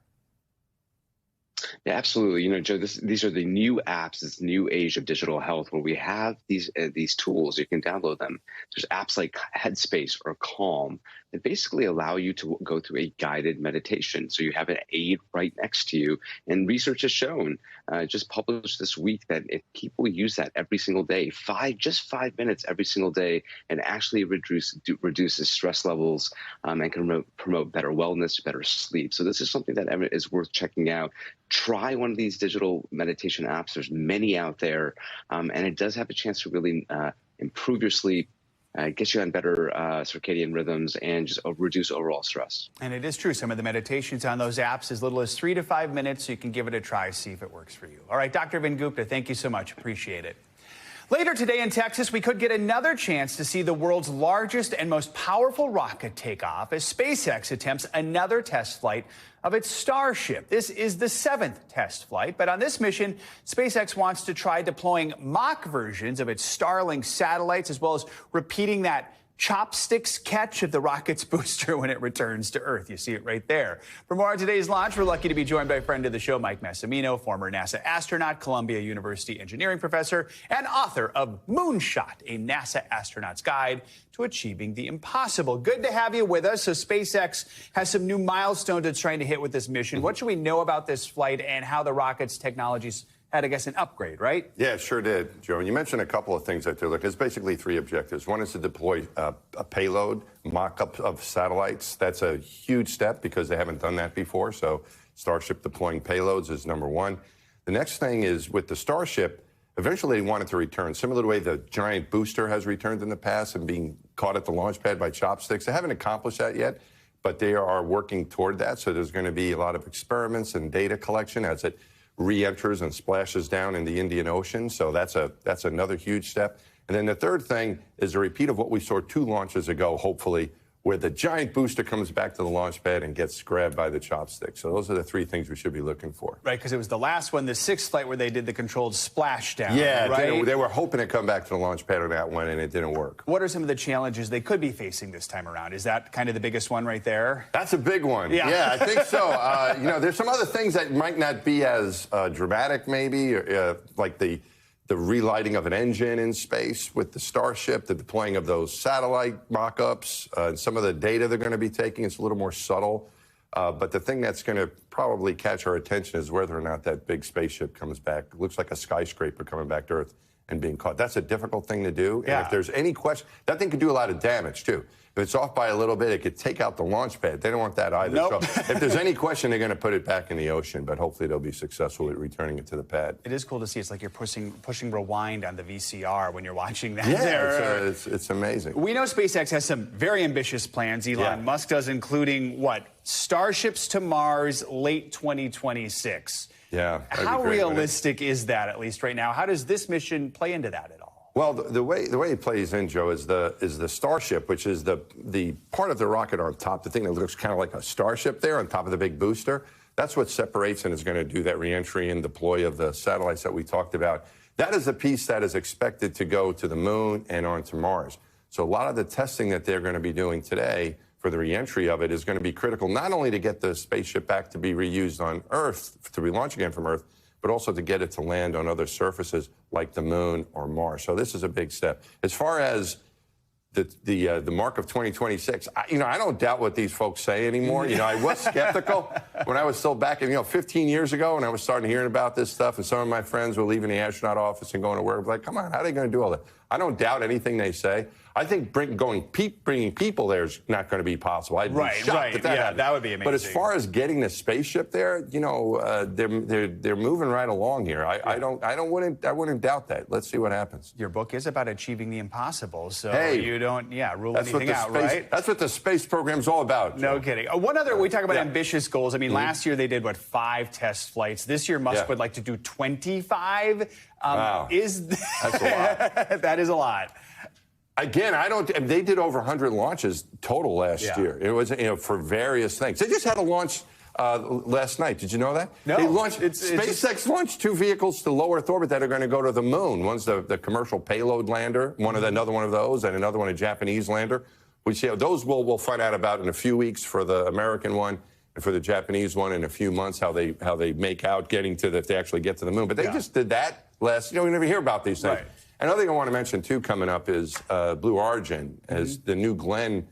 Yeah, absolutely. You know, Joe, these are the new apps, this new age of digital health where we have these tools. You can download them. There's apps like Headspace or Calm that basically allow you to go through a guided meditation. So you have an aid right next to you. And research has shown, just published this week, that if people use that every single day, just 5 minutes every single day, and actually reduces stress levels and can promote better wellness, better sleep. So this is something that is worth checking out. Try one of these digital meditation apps. There's many out there, and it does have a chance to really improve your sleep, get you on better circadian rhythms, and just reduce overall stress. And it is true. Some of the meditations on those apps as little as 3 to 5 minutes, so you can give it a try, see if it works for you. All right, Dr. Vin Gupta, thank you so much. Appreciate it. Later today in Texas, we could get another chance to see the world's largest and most powerful rocket take off as SpaceX attempts another test flight of its Starship. This is the 7th test flight, but on this mission, SpaceX wants to try deploying mock versions of its Starlink satellites, as well as repeating that chopsticks catch of the rocket's booster when it returns to Earth. You see it right there. For more on today's launch, we're lucky to be joined by a friend of the show, Mike Massimino, former NASA astronaut, Columbia University engineering professor, and author of Moonshot, a NASA astronaut's guide to achieving the impossible. Good to have you with us. So SpaceX has some new milestones it's trying to hit with this mission. What should we know about this flight and how the rocket's technologies had, I guess, an upgrade, right? Yeah, it sure did, Joe. And you mentioned a couple of things that they're looking. There's basically 3 objectives. One is to deploy a payload, mock-up of satellites. That's a huge step because they haven't done that before. So Starship deploying payloads is number 1. The next thing is with the Starship, eventually they want it to return, similar to the way the giant booster has returned in the past and being caught at the launch pad by chopsticks. They haven't accomplished that yet, but they are working toward that. So there's going to be a lot of experiments and data collection as it re-enters and splashes down in the Indian Ocean. So that's another huge step. And then the third thing is a repeat of what we saw 2 launches ago, hopefully, where the giant booster comes back to the launch pad and gets grabbed by the chopstick. So those are the three things we should be looking for. Right, because it was the last one, the sixth flight, where they did the controlled splashdown. Yeah, right? they were hoping to come back to the launch pad on that one, and it didn't work. What are some of the challenges they could be facing this time around? Is that kind of the biggest one right there? That's a big one. Yeah, I think so. There's some other things that might not be as dramatic, maybe, like the relighting of an engine in space with the Starship, the deploying of those satellite mock-ups, and some of the data they're going to be taking. It's a little more subtle. But the thing that's going to probably catch our attention is whether or not that big spaceship comes back. It looks like a skyscraper coming back to Earth and being caught. That's a difficult thing to do. Yeah. And if there's any question, that thing could do a lot of damage, too. If it's off by a little bit, it could take out the launch pad. They don't want that either. Nope. So if there's any question, they're going to put it back in the ocean, but hopefully they'll be successful at returning it to the pad. It is cool to see. It's like you're pushing rewind on the VCR when you're watching that. Yeah, it's amazing. We know SpaceX has some very ambitious plans. Elon Musk does, including what? Starships to Mars, late 2026. Yeah. How realistic is that, at least right now? How does this mission play into that at all? Well, the way it plays in, Joe, is the Starship, which is the part of the rocket on top, the thing that looks kind of like a Starship there on top of the big booster. That's what separates and is going to do that reentry and deploy of the satellites that we talked about. That is a piece that is expected to go to the moon and onto Mars. So a lot of the testing that they're going to be doing today for the reentry of it is going to be critical, not only to get the spaceship back to be reused on Earth, to be launched again from Earth, but also to get it to land on other surfaces like the moon or Mars. So this is a big step. As far as the mark of 2026, I don't doubt what these folks say anymore. I was skeptical when I was still back, 15 years ago, when I was starting hearing about this stuff, and some of my friends were leaving the astronaut office and going to work. Like, come on, how are they going to do all that? I don't doubt anything they say. I think bringing people there is not going to be possible. I'd be shocked if that happened. That would be amazing. But as far as getting the spaceship there, they're moving right along here. I wouldn't doubt that. Let's see what happens. Your book is about achieving the impossible, so you don't rule that's anything out, right? That's what the space program's all about. No kidding. One other, we talk about ambitious goals. I mean, last year they did 5 test flights. This year Musk would like to do 25. Wow. That's a lot. That is a lot. Again, they did over 100 launches total last year. It was, for various things. They just had a launch last night. Did you know that? No. They launched, SpaceX launched 2 vehicles to low Earth orbit that are going to go to the moon. One's the commercial payload lander, another one of those, and another one a Japanese lander. Those we'll find out about in a few weeks for the American one, and for the Japanese one in a few months, how they make out getting to if they actually get to the moon. But they just did that last. We never hear about these things. Right. Another thing I want to mention, too, coming up is Blue Origin, as the New Glenn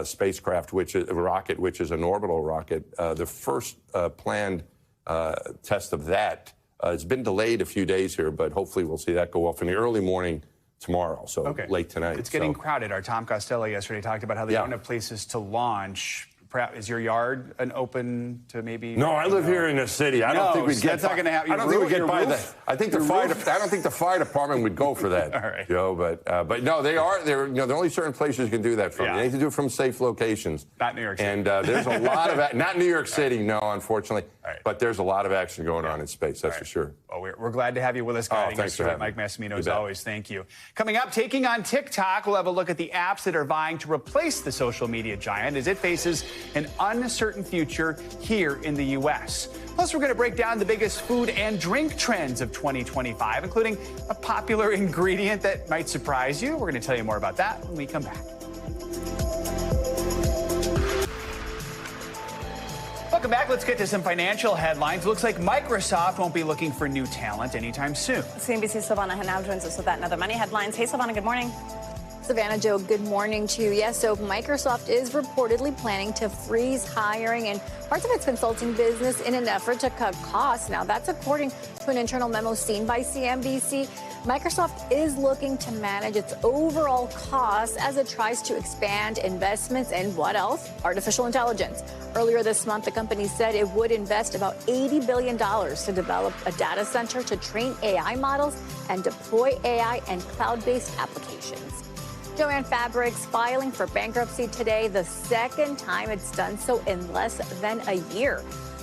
spacecraft, which is a rocket, which is an orbital rocket. The first planned test of that has been delayed a few days here, but hopefully we'll see that go off in the early morning tomorrow, so late tonight. It's getting crowded. Our Tom Costello yesterday talked about how they don't have places to launch. Is your yard open to maybe? No, I live here in the city. I don't think we'd get. That's not going to happen. I don't think we get by that. I think I don't think the fire department would go for that. All right. Joe, but no, there are only certain places you can do that from. You need to do it from safe locations. Not New York City. And there's a lot of not New York City, no, unfortunately. But there's a lot of action going on in space. That's for sure. Well, we're glad to have you with us, guiding us through it. Mike Massimino, as always. Thank you. Coming up, taking on TikTok, we'll have a look at the apps that are vying to replace the social media giant as it faces an uncertain future here in the U.S. Plus, we're going to break down the biggest food and drink trends of 2025, including a popular ingredient that might surprise you. We're going to tell you more about that when we come back. Welcome back. Let's get to some financial headlines. Looks like Microsoft won't be looking for new talent anytime soon. CNBC's Silvana Henao joins us with that and other money headlines. Hey, Silvana, good morning. Savannah, Joe, good morning to you. Yes, so Microsoft is reportedly planning to freeze hiring in parts of its consulting business in an effort to cut costs. Now, that's according to an internal memo seen by CNBC. Microsoft is looking to manage its overall costs as it tries to expand investments in what else? Artificial intelligence. Earlier this month, the company said it would invest about $80 billion to develop a data center to train AI models and deploy AI and cloud-based applications. Joanne Fabrics filing for bankruptcy today, the second time it's done so in less than a year.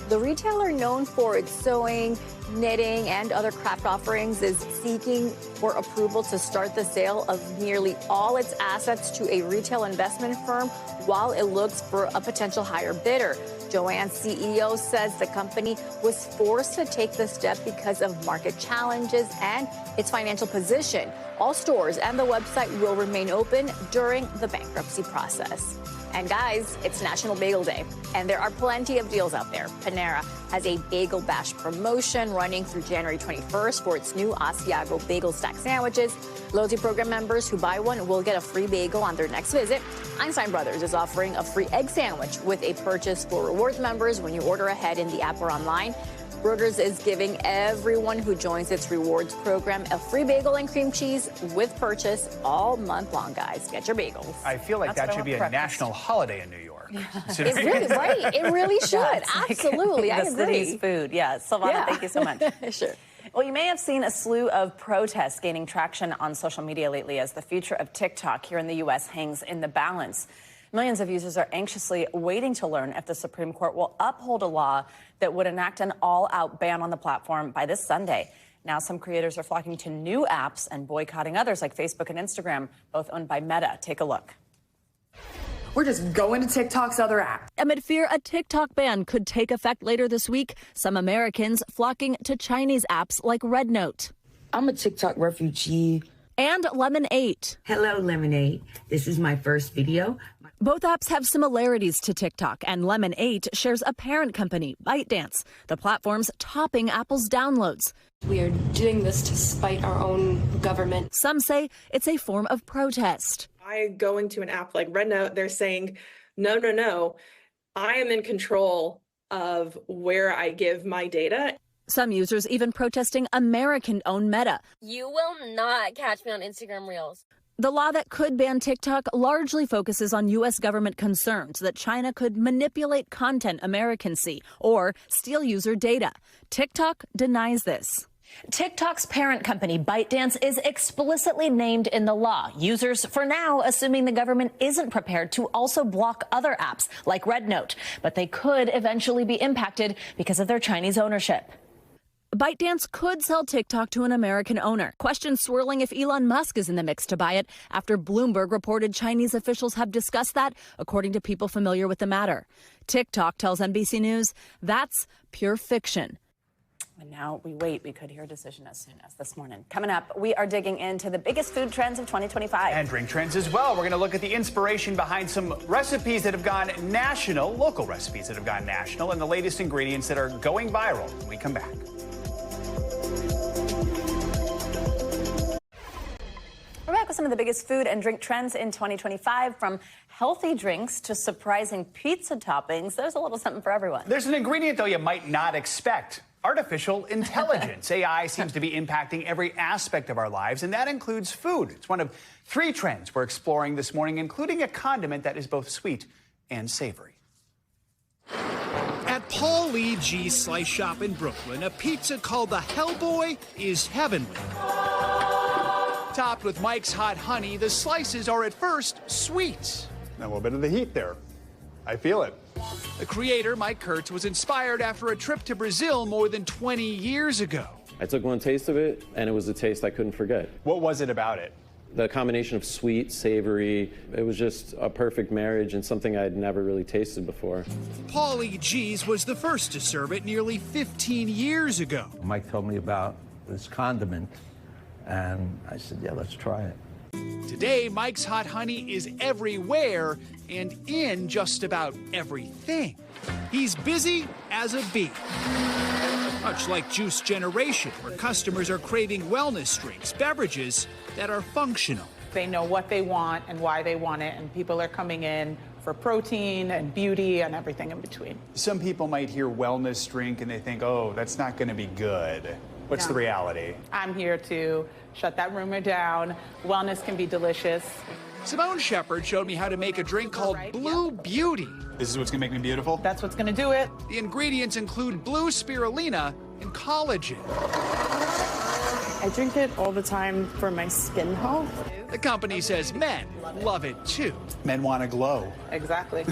The retailer, known for its sewing, knitting, and other craft offerings, is seeking for approval to start the sale of nearly all its assets to a retail investment firm while it looks for a potential higher bidder. Joann's CEO says the company was forced to take the step because of market challenges and its financial position. All stores and the website will remain open during the bankruptcy process. And guys, it's National Bagel Day, and there are plenty of deals out there. Panera has a Bagel Bash promotion running through January 21st for its new Asiago Bagel Stack sandwiches. Loyalty program members who buy one will get a free bagel on their next visit. Einstein Brothers is offering a free egg sandwich with a purchase for rewards members when you order ahead in the app or online. Brugger's is giving everyone who joins its rewards program a free bagel and cream cheese with purchase all month long, guys. Get your bagels. I feel like that should be a national holiday in New York. It's really right. It really should. Yeah, Absolutely. I the agree. city's food. Yeah. Silvana, thank you so much. Sure. Well, you may have seen a slew of protests gaining traction on social media lately as the future of TikTok here in the U.S. hangs in the balance. Millions of users are anxiously waiting to learn if the Supreme Court will uphold a law that would enact an all-out ban on the platform by this Sunday. Now, some creators are flocking to new apps and boycotting others like Facebook and Instagram, both owned by Meta. Take a look. We're just going to TikTok's other app. Amid fear a TikTok ban could take effect later this week, some Americans flocking to Chinese apps like RedNote. I'm a TikTok refugee. And Lemonade. Hello, Lemonade. This is my first video. Both apps have similarities to TikTok, and Lemon8 shares a parent company, ByteDance. The platform's topping Apple's downloads. We are doing this to spite our own government. Some say it's a form of protest. By going to an app like RedNote, they're saying, no, I am in control of where I give my data. Some users even protesting American-owned Meta. You will not catch me on Instagram Reels. The law that could ban TikTok largely focuses on U.S. government concerns that China could manipulate content Americans see or steal user data. TikTok denies this. TikTok's parent company, ByteDance, is explicitly named in the law. Users, for now, assuming the government isn't prepared to also block other apps like RedNote, but they could eventually be impacted because of their Chinese ownership. ByteDance could sell TikTok to an American owner. Questions swirling if Elon Musk is in the mix to buy it after Bloomberg reported Chinese officials have discussed that, according to people familiar with the matter. TikTok tells NBC News that's pure fiction. And now we wait. We could hear a decision as soon as this morning. Coming up, we are digging into the biggest food trends of 2025. And drink trends as well. We're going to look at the inspiration behind some recipes that have gone national, local recipes that have gone national, and the latest ingredients that are going viral when we come back. We're back with some of the biggest food and drink trends in 2025, from healthy drinks to surprising pizza toppings. There's a little something for everyone. There's an ingredient, though, you might not expect. Artificial intelligence. AI seems to be impacting every aspect of our lives, and that includes food. It's one of 3 trends we're exploring this morning, including a condiment that is both sweet and savory. At Paul Lee G's Slice Shop in Brooklyn, a pizza called the Hellboy is heavenly. Topped with Mike's Hot Honey, the slices are at first sweet. A little bit of the heat there. I feel it. The creator, Mike Kurtz, was inspired after a trip to Brazil more than 20 years ago. I took one taste of it, and it was a taste I couldn't forget. What was it about it? The combination of sweet, savory, it was just a perfect marriage and something I'd never really tasted before. Paul E. G's was the first to serve it nearly 15 years ago. Mike told me about this condiment, and I said, yeah, let's try it. Today, Mike's Hot Honey is everywhere and in just about everything. He's busy as a bee. Much like Juice Generation, where customers are craving wellness drinks, beverages that are functional. They know what they want and why they want it, and people are coming in for protein and beauty and everything in between. Some people might hear wellness drink and they think, oh, that's not going to be good. What's the reality? I'm here to shut that rumor down. Wellness can be delicious. Simone Shepard showed me how to make a drink called Blue Beauty. This is what's going to make me beautiful? That's what's going to do it. The ingredients include blue spirulina and collagen. I drink it all the time for my skin health. The company says men love it too. Men want to glow. Exactly.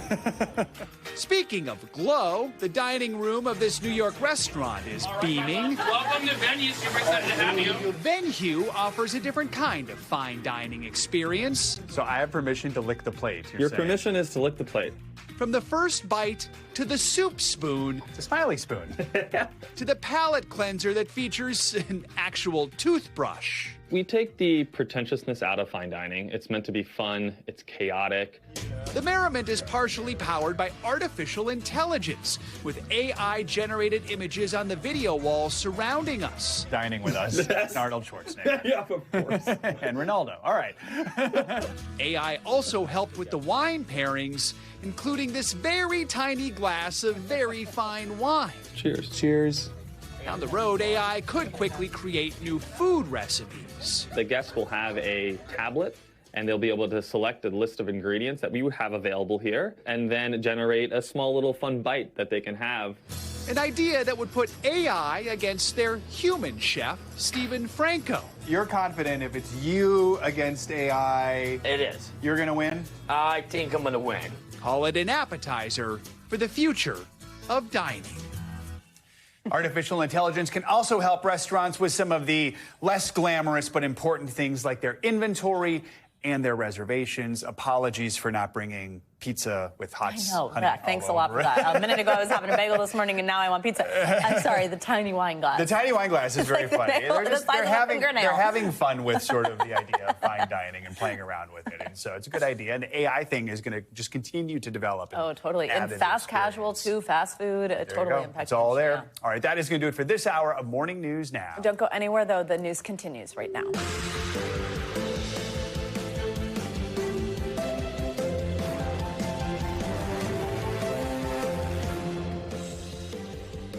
Speaking of glow, the dining room of this New York restaurant is beaming. Welcome to Venue. Super excited to have you. Venue offers a different kind of fine dining experience. So I have permission to lick the plate. Your permission is to lick the plate. From the first bite to the soup spoon, It's a smiley spoon. to the palate cleanser that features an actual toothbrush. We take the pretentiousness out of fine dining. It's meant to be fun. It's chaotic. The merriment is partially powered by artificial intelligence, with AI-generated images on the video wall surrounding us. Dining with us. And Arnold Schwarzenegger. Yeah, of course. And Ronaldo. All right. AI also helped with the wine pairings, including this very tiny glass of very fine wine. Cheers. Cheers. Down the road, AI could quickly create new food recipes. The guests will have a tablet, and they'll be able to select a list of ingredients that we would have available here, and then generate a small little fun bite that they can have. An idea that would put AI against their human chef, Stephen Franco. You're confident if it's you against AI, It is. you're going to win? I think I'm going to win. Call it an appetizer for the future of dining. Artificial intelligence can also help restaurants with some of the less glamorous but important things like their inventory and their reservations. Apologies for not bringing pizza with hot honey. Yeah, thanks a lot for that. A minute ago, I was having a bagel this morning, and now I want pizza. I'm sorry, the tiny wine glass. The tiny wine glass is very funny. They're having fun with sort of the idea of fine dining and playing around with it. And so it's a good idea. And the AI thing is going to just continue to develop. Oh, totally. And fast casual, too, fast food, totally impacts. It's all there. Yeah. All right, that is going to do it for this hour of Morning News Now. Don't go anywhere, though. The news continues right now.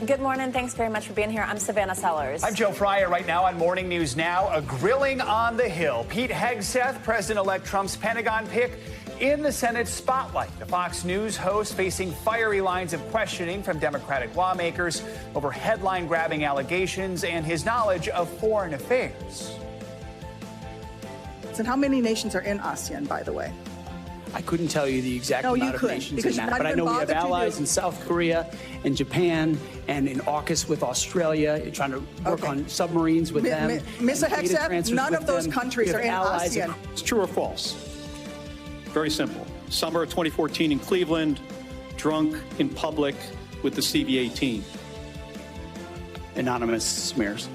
Good morning. Thanks very much for being here. I'm Savannah Sellers. I'm Joe Fryer. Right now on Morning News Now, a grilling on the Hill. Pete Hegseth, President-elect Trump's Pentagon pick, in the Senate spotlight. The Fox News host facing fiery lines of questioning from Democratic lawmakers over headline-grabbing allegations and his knowledge of foreign affairs. And how many nations are in ASEAN, by the way? I couldn't tell you the exact amount of nations in that, but I know we have allies in South Korea and Japan and in AUKUS with Australia, trying to work on submarines with them. Mr. Hegseth, none of those countries are in ASEAN. It's true or false? Very simple. Summer of 2014 in Cleveland, drunk in public with the CV-18. Anonymous smears.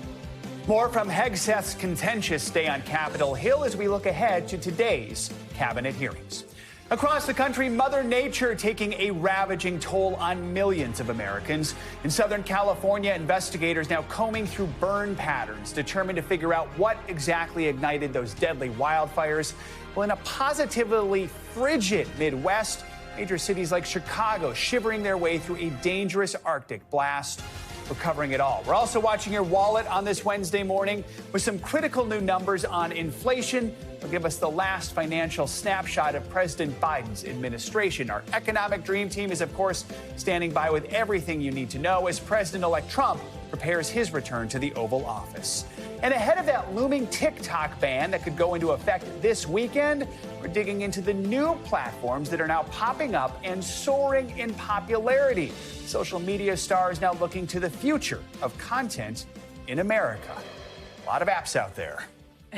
More from Hegseth's contentious day on Capitol Hill as we look ahead to today's cabinet hearings. Across the country, Mother Nature taking a ravaging toll on millions of Americans. In Southern California, investigators now combing through burn patterns, determined to figure out what exactly ignited those deadly wildfires. Well, in a positively frigid Midwest, major cities like Chicago shivering their way through a dangerous Arctic blast. We're covering it all. We're also watching your wallet on this Wednesday morning with some critical new numbers on inflation. They'll give us the last financial snapshot of President Biden's administration. Our economic dream team is, of course, standing by with everything you need to know as President-elect Trump prepares his return to the Oval Office. And ahead of that looming TikTok ban that could go into effect this weekend, we're digging into the new platforms that are now popping up and soaring in popularity. Social media stars now looking to the future of content in America. A lot of apps out there.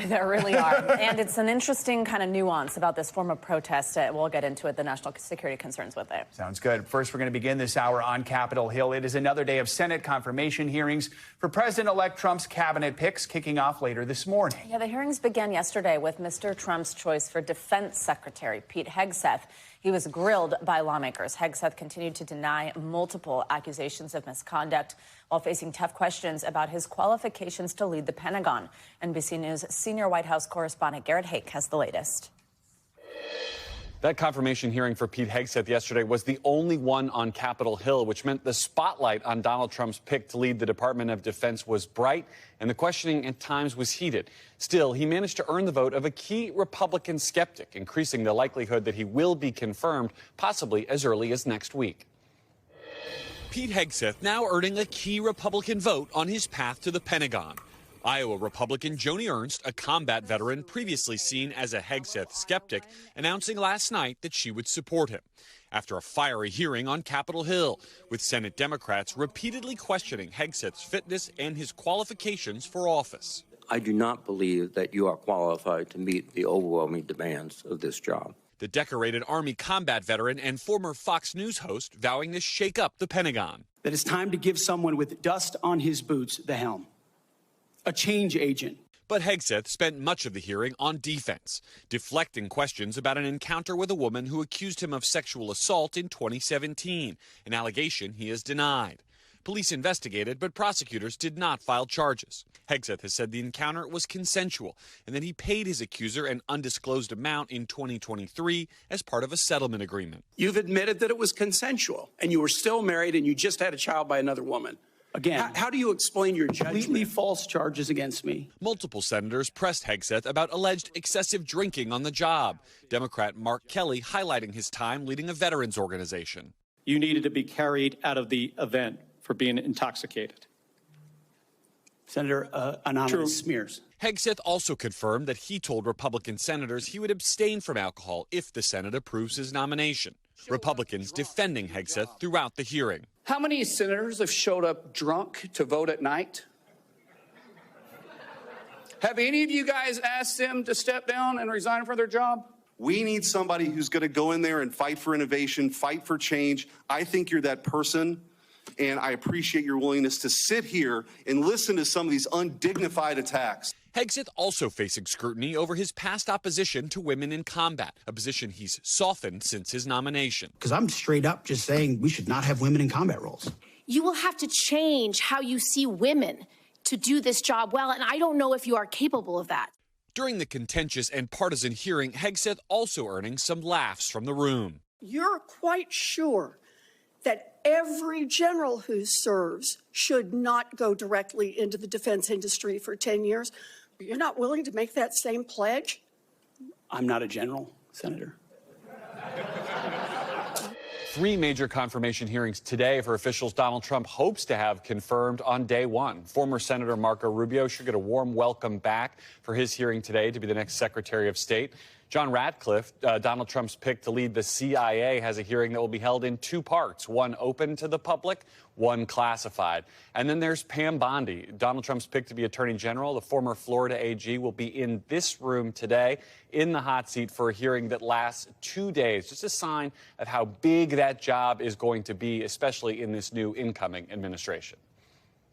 There really are. And it's an interesting kind of nuance about this form of protest. We'll get into it, the national security concerns with it. Sounds good. First, we're going to begin this hour on Capitol Hill. It is another day of Senate confirmation hearings for President-elect Trump's cabinet picks kicking off later this morning. Yeah, the hearings began yesterday with Mr. Trump's choice for Defense Secretary Pete Hegseth. He was grilled by lawmakers. Hegseth continued to deny multiple accusations of misconduct while facing tough questions about his qualifications to lead the Pentagon. NBC News senior White House correspondent Garrett Hake has the latest. That confirmation hearing for Pete Hegseth yesterday was the only one on Capitol Hill, which meant the spotlight on Donald Trump's pick to lead the Department of Defense was bright, and the questioning at times was heated. Still, he managed to earn the vote of a key Republican skeptic, increasing the likelihood that he will be confirmed, possibly as early as next week. Pete Hegseth now earning a key Republican vote on his path to the Pentagon. Iowa Republican Joni Ernst, a combat veteran previously seen as a Hegseth skeptic, announcing last night that she would support him after a fiery hearing on Capitol Hill, with Senate Democrats repeatedly questioning Hegseth's fitness and his qualifications for office. I do not believe that you are qualified to meet the overwhelming demands of this job. The decorated Army combat veteran and former Fox News host vowing to shake up the Pentagon. That it's time to give someone with dust on his boots the helm. A change agent. But Hegseth spent much of the hearing on defense, deflecting questions about an encounter with a woman who accused him of sexual assault in 2017, an allegation he has denied. Police investigated, but prosecutors did not file charges. Hegseth has said the encounter was consensual and that he paid his accuser an undisclosed amount in 2023 as part of a settlement agreement. You've admitted that it was consensual and you were still married and you just had a child by another woman. Again, how do you explain your completely false charges against me? Multiple senators pressed Hegseth about alleged excessive drinking on the job. Democrat Mark Kelly highlighting his time leading a veterans organization. You needed to be carried out of the event for being intoxicated. Senator Anonymous smears. Hegseth also confirmed that he told Republican senators he would abstain from alcohol if the Senate approves his nomination. Republicans defending Hegseth throughout the hearing. How many senators have showed up drunk to vote at night? Have any of you guys asked them to step down and resign from their job? We need somebody who's going to go in there and fight for innovation, fight for change. I think you're that person, and I appreciate your willingness to sit here and listen to some of these undignified attacks. Hegseth also facing scrutiny over his past opposition to women in combat, a position he's softened since his nomination. Because I'm straight up just saying we should not have women in combat roles. You will have to change how you see women to do this job well, and I don't know if you are capable of that. During the contentious and partisan hearing, Hegseth also earning some laughs from the room. You're quite sure that every general who serves should not go directly into the defense industry for 10 years. You're not willing to make that same pledge? I'm not a general, Senator. 3 major confirmation hearings today for officials Donald Trump hopes to have confirmed on day one. Former Senator Marco Rubio should get a warm welcome back for his hearing today to be the next Secretary of State. John Ratcliffe, Donald Trump's pick to lead the CIA, has a hearing that will be held in 2 parts, one open to the public, one classified. And then there's Pam Bondi, Donald Trump's pick to be Attorney General. The former Florida AG will be in this room today in the hot seat for a hearing that lasts 2 days. Just a sign of how big that job is going to be, especially in this new incoming administration.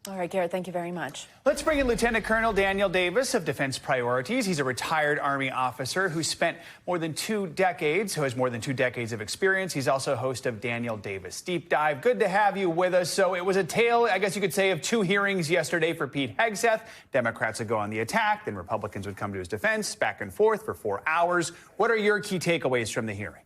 All right, Garrett, thank you very much. Let's bring in Lieutenant Colonel Daniel Davis of Defense Priorities. He's a retired Army officer who spent more than 2 decades, who has more than 2 decades of experience. He's also host of Daniel Davis Deep Dive. Good to have you with us. So it was a tale, I guess you could say, of 2 hearings yesterday for Pete Hegseth. Democrats would go on the attack, then Republicans would come to his defense, back and forth for 4 hours. What are your key takeaways from the hearing?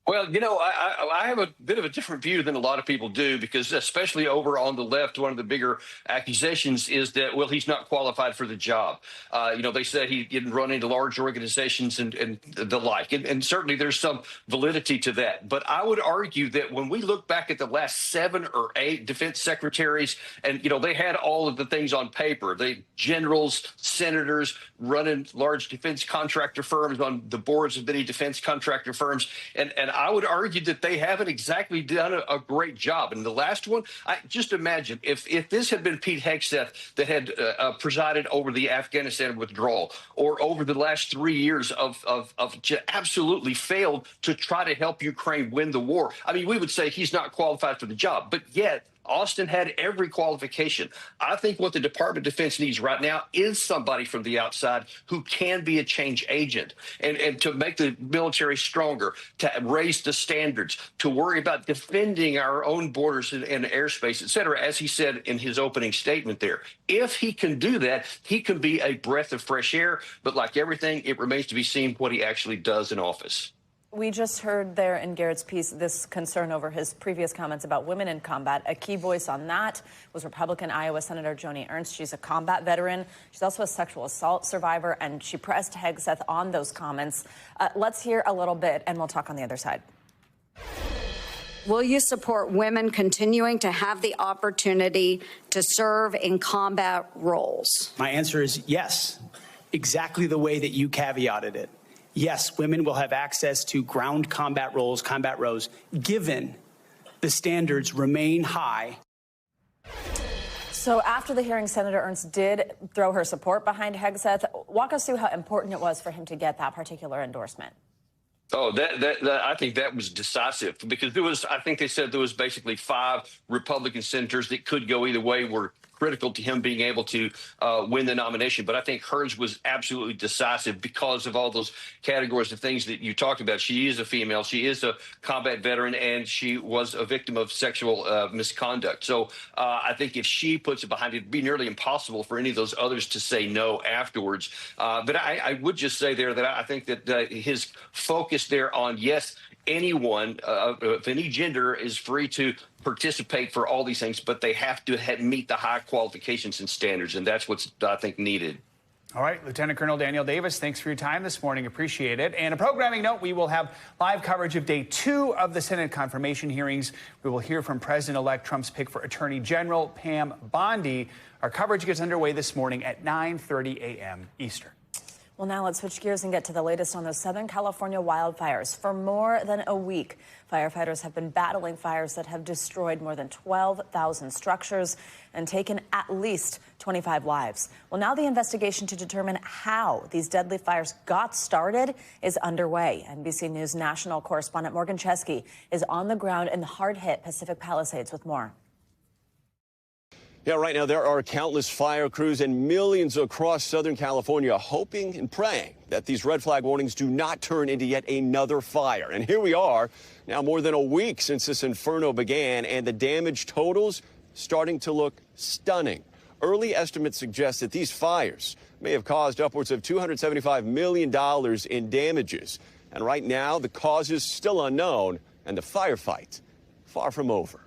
Well, you know, I have a bit of a different view than a lot of people do, because especially over on the left, one of the bigger accusations is that, well, he's not qualified for the job. You know, they said he didn't run into large organizations and the like. And certainly there's some validity to that. But I would argue that when we look back at the last 7 or 8 defense secretaries, and, you know, they had all of the things on paper, they generals, senators, running large defense contractor firms on the boards of many defense contractor firms. And I would argue that they haven't exactly done a great job. And the last one, just imagine if this had been Pete Hegseth that had presided over the Afghanistan withdrawal, or over the last 3 years of absolutely failed to try to help Ukraine win the war. I mean, we would say he's not qualified for the job, but yet Austin had every qualification. I think what the Department of Defense needs right now is somebody from the outside who can be a change agent and to make the military stronger, to raise the standards, to worry about defending our own borders and airspace, et cetera, as he said in his opening statement there. If he can do that, he can be a breath of fresh air. But like everything, it remains to be seen what he actually does in office. We just heard there in Garrett's piece this concern over his previous comments about women in combat. A key voice on that was Republican Iowa Senator Joni Ernst. She's a combat veteran. She's also a sexual assault survivor, and she pressed Hegseth on those comments. Let's hear a little bit, and we'll talk on the other side. Will you support women continuing to have the opportunity to serve in combat roles? My answer is yes, exactly the way that you caveated it. Yes, women will have access to ground combat roles, given the standards remain high. So after the hearing, Senator Ernst did throw her support behind Hegseth. Walk us through how important it was for him to get that particular endorsement. Oh, I think that was decisive, because I think they said there was basically 5 Republican senators that could go either way, were critical to him being able to win the nomination. But I think hers was absolutely decisive because of all those categories of things that you talked about. She is a female, she is a combat veteran, and she was a victim of sexual misconduct. So I think if she puts it behind it, it'd be nearly impossible for any of those others to say no afterwards. But I would just say there that I think that his focus there on, yes, anyone of any gender is free to participate for all these things, but they have to meet the high qualifications and standards, and that's what's, I think, needed. All right, Lieutenant Colonel Daniel Davis, thanks for your time this morning. Appreciate it. And a programming note, we will have live coverage of day 2 of the Senate confirmation hearings. We will hear from President-elect Trump's pick for Attorney General Pam Bondi. Our coverage gets underway this morning at 9:30 a.m. Eastern. Well, now let's switch gears and get to the latest on those Southern California wildfires. For more than a week, firefighters have been battling fires that have destroyed more than 12,000 structures and taken at least 25 lives. Well, now the investigation to determine how these deadly fires got started is underway. NBC News national correspondent Morgan Chesky is on the ground in the hard-hit Pacific Palisades with more. Yeah, right now there are countless fire crews and millions across Southern California hoping and praying that these red flag warnings do not turn into yet another fire. And here we are, now more than a week since this inferno began, and the damage totals starting to look stunning. Early estimates suggest that these fires may have caused upwards of $275 million in damages. And right now, the cause is still unknown, and the firefight far from over.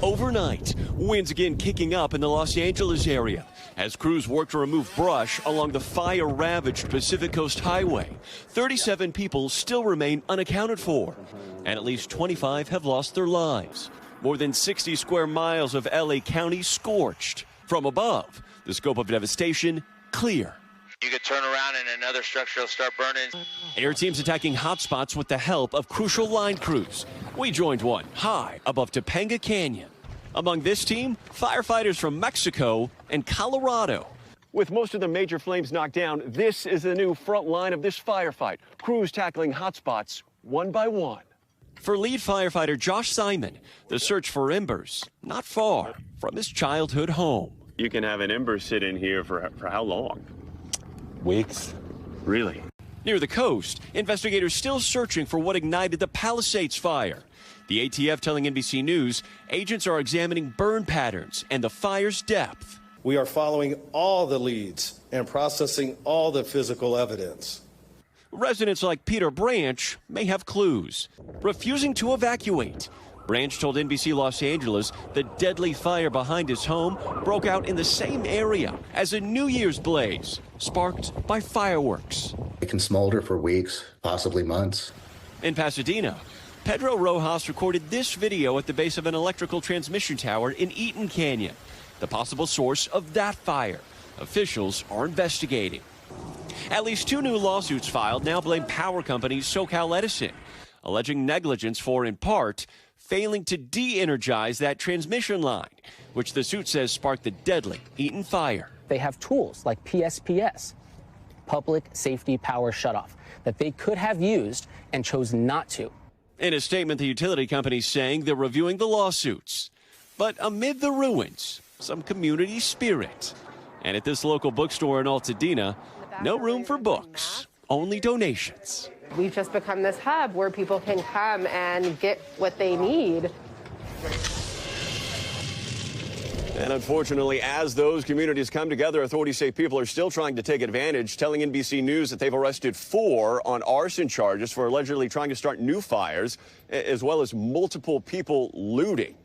Overnight, winds again kicking up in the Los Angeles area as crews work to remove brush along the fire-ravaged Pacific Coast Highway. 37 people still remain unaccounted for, and at least 25 have lost their lives. More than 60 square miles of LA County scorched. From above, the scope of devastation clear. You could turn around and another structure will start burning. Air teams attacking hotspots with the help of crucial line crews. We joined one high above Topanga Canyon. Among this team, firefighters from Mexico and Colorado. With most of the major flames knocked down, this is the new front line of this firefight. Crews tackling hotspots one by one. For lead firefighter Josh Simon, the search for embers not far from his childhood home. You can have an ember sit in here for how long? Weeks. Really? Near the coast, investigators still searching for what ignited the Palisades fire. The ATF telling NBC News agents are examining burn patterns and the fire's depth. We are following all the leads and processing all the physical evidence. Residents like Peter Branch may have clues. Refusing to evacuate, Branch told NBC Los Angeles the deadly fire behind his home broke out in the same area as a New Year's blaze, sparked by fireworks. It can smolder for weeks, possibly months. In Pasadena, Pedro Rojas recorded this video at the base of an electrical transmission tower in Eaton Canyon, the possible source of that fire. Officials are investigating. At least 2 new lawsuits filed now blame power company SoCal Edison, alleging negligence for, in part, failing to de-energize that transmission line, which the suit says sparked the deadly Eaton fire. They have tools like PSPS, Public Safety Power Shutoff, that they could have used and chose not to. In a statement, the utility company is saying they're reviewing the lawsuits. But amid the ruins, some community spirit. And at this local bookstore in Altadena, no room for books, only donations. We've just become this hub where people can come and get what they need. And unfortunately, as those communities come together, authorities say people are still trying to take advantage, telling NBC News that they've arrested 4 on arson charges for allegedly trying to start new fires, as well as multiple people looting.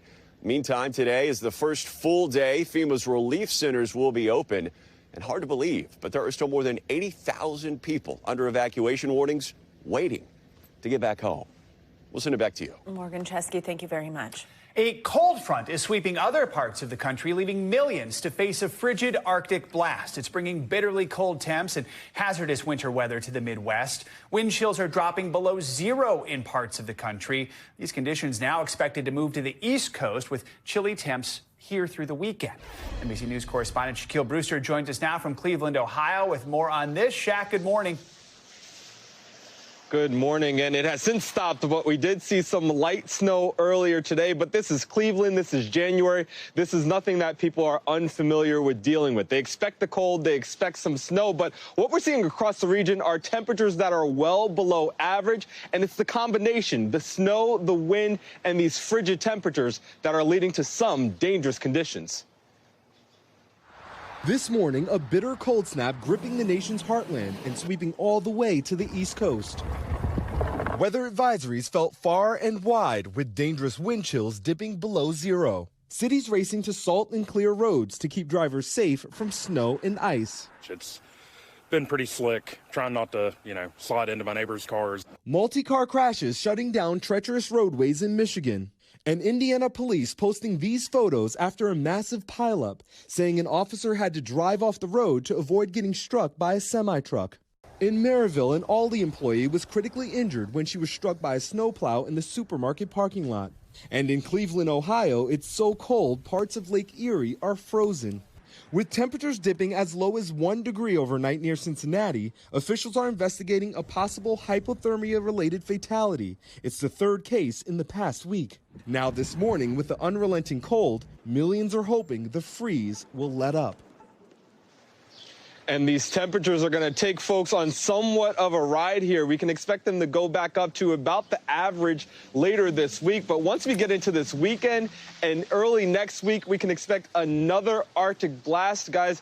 Meantime, today is the first full day FEMA's relief centers will be open. And hard to believe, but there are still more than 80,000 people under evacuation warnings waiting to get back home. We'll send it back to you. Morgan Chesky, thank you very much. A cold front is sweeping other parts of the country, leaving millions to face a frigid Arctic blast. It's bringing bitterly cold temps and hazardous winter weather to the Midwest. Wind chills are dropping below zero in parts of the country. These conditions now expected to move to the East Coast with chilly temps here through the weekend. NBC News correspondent Shaquille Brewster joins us now from Cleveland, Ohio, with more on this. Shaq, good morning. Good morning, and it has since stopped, but we did see some light snow earlier today. But this is Cleveland, this is January. This is nothing that people are unfamiliar with dealing with. They expect the cold, they expect some snow, but what we're seeing across the region are temperatures that are well below average, and it's the combination, the snow, the wind, and these frigid temperatures that are leading to some dangerous conditions. This morning, a bitter cold snap gripping the nation's heartland and sweeping all the way to the East Coast. Weather advisories felt far and wide, with dangerous wind chills dipping below zero. Cities racing to salt and clear roads to keep drivers safe from snow and ice. It's been pretty slick, trying not to, slide into my neighbor's cars. Multi-car crashes shutting down treacherous roadways in Michigan. And Indiana police posting these photos after a massive pileup, saying an officer had to drive off the road to avoid getting struck by a semi-truck. In Maryville, an Aldi employee was critically injured when she was struck by a snowplow in the supermarket parking lot. And in Cleveland, Ohio, it's so cold parts of Lake Erie are frozen. With temperatures dipping as low as 1 degree overnight near Cincinnati, officials are investigating a possible hypothermia-related fatality. It's the third case in the past week. Now this morning, with the unrelenting cold, millions are hoping the freeze will let up. And these temperatures are going to take folks on somewhat of a ride here. We can expect them to go back up to about the average later this week. But once we get into this weekend and early next week, we can expect another Arctic blast. Guys,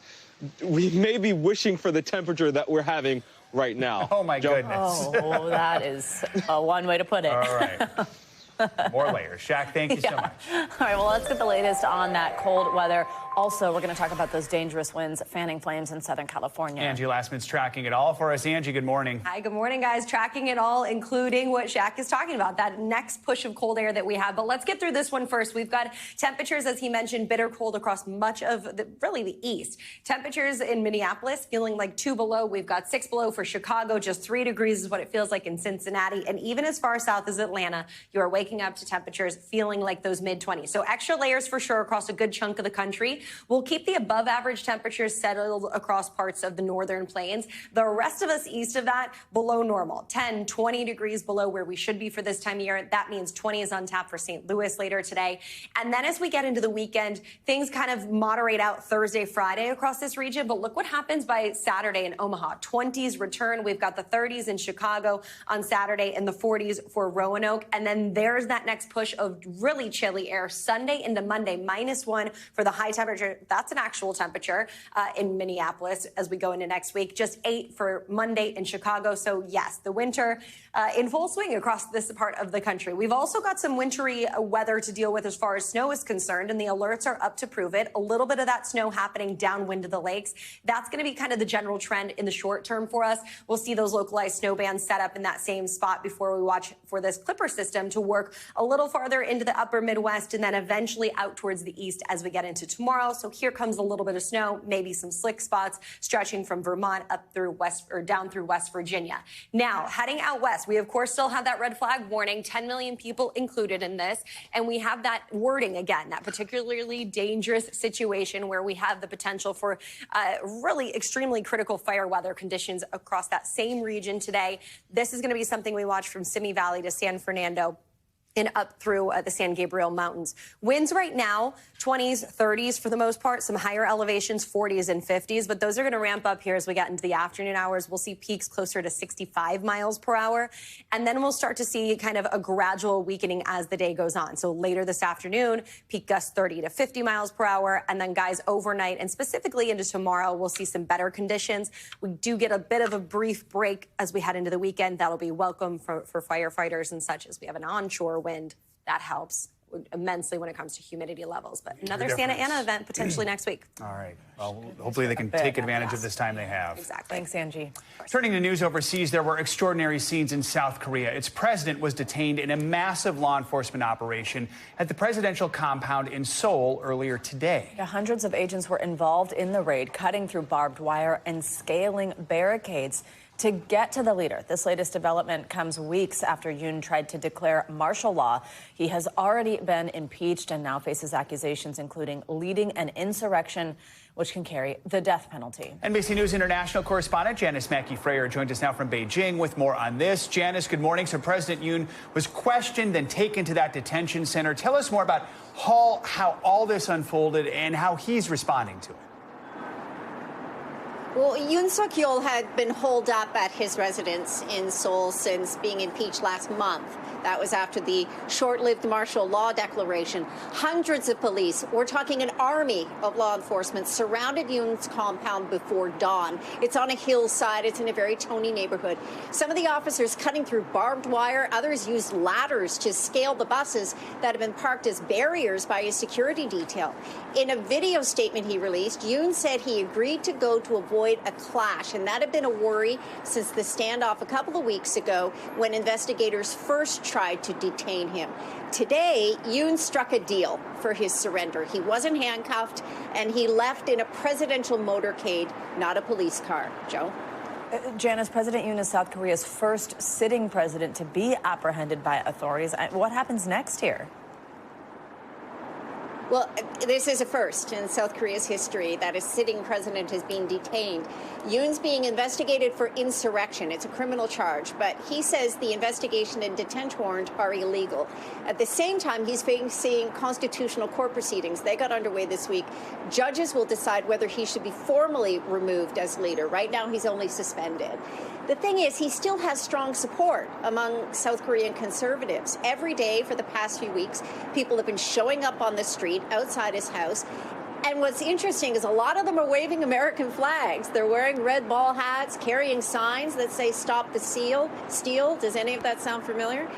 we may be wishing for the temperature that we're having right now. Oh, my goodness. Oh, that is one way to put it. All right. More layers. Shaq, thank you so much. All right, well, let's get the latest on that cold weather. Also, we're going to talk about those dangerous winds fanning flames in Southern California. Angie Lastman's tracking it all for us. Angie, good morning. Hi, good morning, guys. Tracking it all, including what Shaq is talking about, that next push of cold air that we have. But let's get through this one first. We've got temperatures, as he mentioned, bitter cold across much of the east. Temperatures in Minneapolis feeling like 2 below. We've got 6 below for Chicago. Just 3 degrees is what it feels like in Cincinnati. And even as far south as Atlanta, you are waking up to temperatures feeling like those mid-20s. So extra layers for sure across a good chunk of the country. We'll keep the above average temperatures settled across parts of the northern plains. The rest of us east of that, below normal, 10, 20 degrees below where we should be for this time of year. That means 20 is on tap for St. Louis later today. And then as we get into the weekend, things kind of moderate out Thursday, Friday across this region. But look what happens by Saturday in Omaha. 20s return. We've got the 30s in Chicago on Saturday and the 40s for Roanoke. And then there's that next push of really chilly air Sunday into Monday, -1 for the high temperature. That's an actual temperature in Minneapolis as we go into next week. Just 8 for Monday in Chicago. So yes, the winter in full swing across this part of the country. We've also got some wintry weather to deal with as far as snow is concerned, and the alerts are up to prove it. A little bit of that snow happening downwind of the lakes. That's going to be kind of the general trend in the short term for us. We'll see those localized snow bands set up in that same spot before we watch for this clipper system to work a little farther into the upper Midwest and then eventually out towards the east as we get into tomorrow. So here comes a little bit of snow, maybe some slick spots stretching from Vermont up through west or down through West Virginia. Now, heading out west, we of course still have that red flag warning, 10 million people included in this. And we have that wording again, that particularly dangerous situation where we have the potential for really extremely critical fire weather conditions across that same region today. This is going to be something we watch from Simi Valley to San Fernando and up through the San Gabriel Mountains. Winds right now, 20s, 30s for the most part, some higher elevations, 40s and 50s, but those are going to ramp up here as we get into the afternoon hours. We'll see peaks closer to 65 miles per hour, and then we'll start to see kind of a gradual weakening as the day goes on. So later this afternoon, peak gusts 30 to 50 miles per hour, and then guys overnight and specifically into tomorrow, we'll see some better conditions. We do get a bit of a brief break as we head into the weekend. That'll be welcome for firefighters and such as we have an onshore wind. That helps. immensely when it comes to humidity levels. But another Santa Ana event potentially next week. All right. Well, hopefully they can take advantage of this time they have. Exactly. Thanks, Angie. Turning to news overseas, there were extraordinary scenes in South Korea. Its president was detained in a massive law enforcement operation at the presidential compound in Seoul earlier today. Yeah, hundreds of agents were involved in the raid, cutting through barbed wire and scaling barricades to get to the leader. This latest development comes weeks after Yoon tried to declare martial law. He has already been impeached and now faces accusations including leading an insurrection, which can carry the death penalty. NBC News international correspondent Janice Mackey-Freyer joins us now from Beijing with more on this. Janice, good morning. So President Yoon was questioned, then taken to that detention center. Tell us more about how all this unfolded and how he's responding to it. Well, Yoon Suk-yeol had been holed up at his residence in Seoul since being impeached last month. That was after the short-lived martial law declaration. Hundreds of police, we're talking an army of law enforcement, surrounded Yoon's compound before dawn. It's on a hillside. It's in a very Tony neighborhood. Some of the officers cutting through barbed wire. Others used ladders to scale the buses that have been parked as barriers by his security detail. In a video statement he released, Yoon said he agreed to go to avoid a clash, and that had been a worry since the standoff a couple of weeks ago when investigators first tried to detain him. Today, Yoon struck a deal for his surrender. He wasn't handcuffed, and he left in a presidential motorcade, not a police car. Joe? Janice, President Yoon is South Korea's first sitting president to be apprehended by authorities. What happens next here? Well, this is a first in South Korea's history that a sitting president is being detained. Yoon's being investigated for insurrection. It's a criminal charge, but he says the investigation and detention warrant are illegal. At the same time, he's facing constitutional court proceedings. They got underway this week. Judges will decide whether he should be formally removed as leader. Right now, he's only suspended. The thing is, he still has strong support among South Korean conservatives. Every day for the past few weeks, people have been showing up on the street outside his house. And what's interesting is a lot of them are waving American flags. They're wearing red ball hats, carrying signs that say "Stop the Steal." Does any of that sound familiar?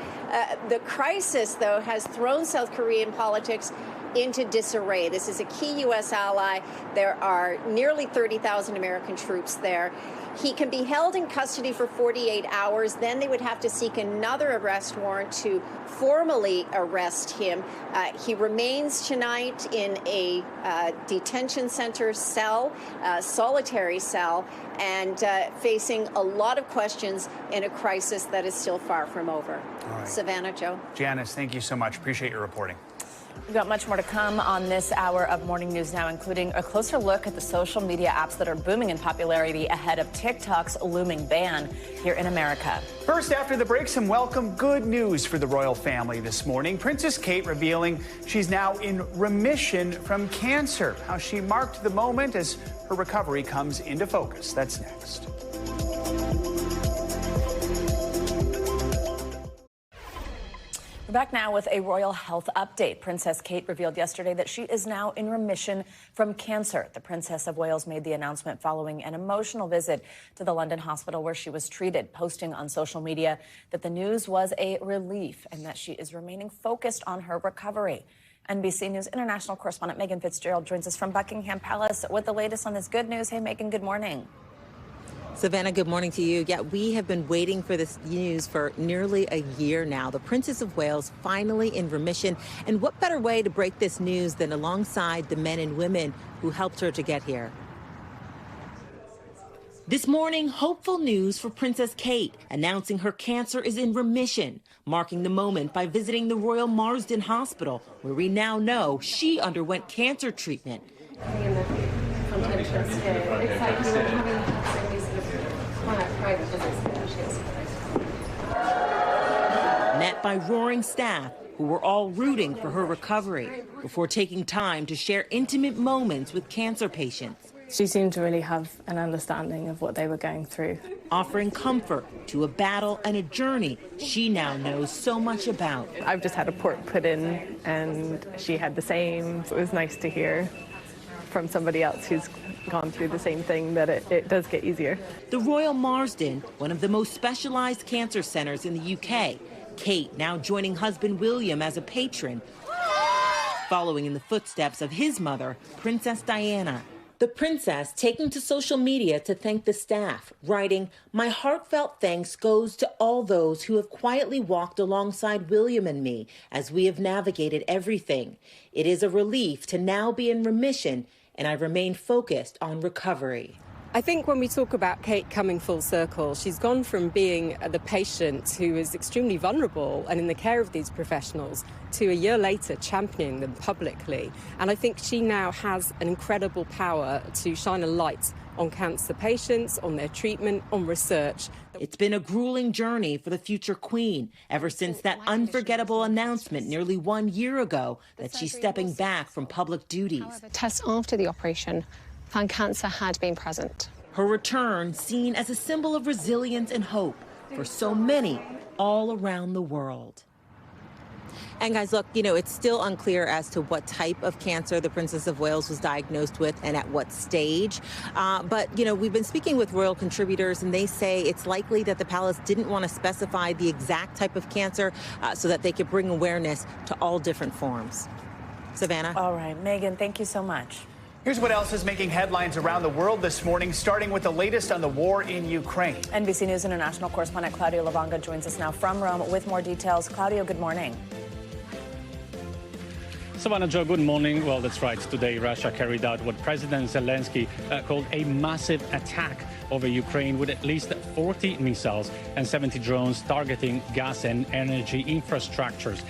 The crisis, though, has thrown South Korean politics into disarray. This is a key U.S. ally. There are nearly 30,000 American troops there. He can be held in custody for 48 hours. Then they would have to seek another arrest warrant to formally arrest him. He remains tonight in a detention center cell, solitary cell, and facing a lot of questions in a crisis that is still far from over. All right. Savannah, Joe. Janice, thank you so much. Appreciate your reporting. We've got much more to come on this hour of Morning News Now, including a closer look at the social media apps that are booming in popularity ahead of TikTok's looming ban here in America. First, after the break, some welcome good news for the royal family this morning. Princess Kate revealing she's now in remission from cancer. How she marked the moment as her recovery comes into focus. That's next. We're back now with a royal health update. Princess Kate revealed yesterday that she is now in remission from cancer. The Princess of Wales made the announcement following an emotional visit to the London hospital where she was treated, posting on social media that the news was a relief and that she is remaining focused on her recovery. NBC News international correspondent Megan Fitzgerald joins us from Buckingham Palace with the latest on this good news. Hey, Megan, good morning. Savannah, good morning to you. Yeah, we have been waiting for this news for nearly a year now. The Princess of Wales finally in remission. And what better way to break this news than alongside the men and women who helped her to get here? This morning, hopeful news for Princess Kate, announcing her cancer is in remission, marking the moment by visiting the Royal Marsden Hospital, where we now know she underwent cancer treatment. Met by roaring staff who were all rooting for her recovery before taking time to share intimate moments with cancer patients. She seemed to really have an understanding of what they were going through. Offering comfort to a battle and a journey she now knows so much about. I've just had a port put in and she had the same. It was nice to hear from somebody else who's gone through the same thing that it does get easier. The Royal Marsden, one of the most specialized cancer centers in the UK. Kate now joining husband William as a patron. following in the footsteps of his mother, Princess Diana. The princess taking to social media to thank the staff, writing, "My heartfelt thanks goes to all those who have quietly walked alongside William and me as we have navigated everything. It is a relief to now be in remission, and I remain focused on recovery." I think when we talk about Kate coming full circle, she's gone from being the patient who is extremely vulnerable and in the care of these professionals to a year later championing them publicly. And I think she now has an incredible power to shine a light on cancer patients, on their treatment, on research. It's been a grueling journey for the future queen ever since that unforgettable announcement nearly 1 year ago that she's stepping back from public duties. Tests after the operation found cancer had been present. Her return seen as a symbol of resilience and hope for so many all around the world. And guys, look, it's still unclear as to what type of cancer the Princess of Wales was diagnosed with and at what stage. But we've been speaking with royal contributors, and they say it's likely that the palace didn't want to specify the exact type of cancer so that they could bring awareness to all different forms. Savannah? All right, Megan, thank you so much. Here's what else is making headlines around the world this morning, starting with the latest on the war in Ukraine. NBC News international correspondent Claudio Lavanga joins us now from Rome with more details. Claudio, good morning. Savannah, Joe, good morning. Well, that's right. Today, Russia carried out what President Zelensky called a massive attack over Ukraine with at least 40 missiles and 70 drones targeting gas and energy infrastructures.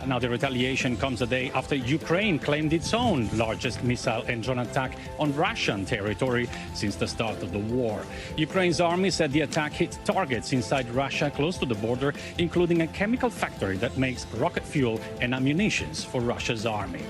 Now, the retaliation comes a day after Ukraine claimed its own largest missile and drone attack on Russian territory since the start of the war. Ukraine's army said the attack hit targets inside Russia close to the border, including a chemical factory that makes rocket fuel and ammunition for Russia's army.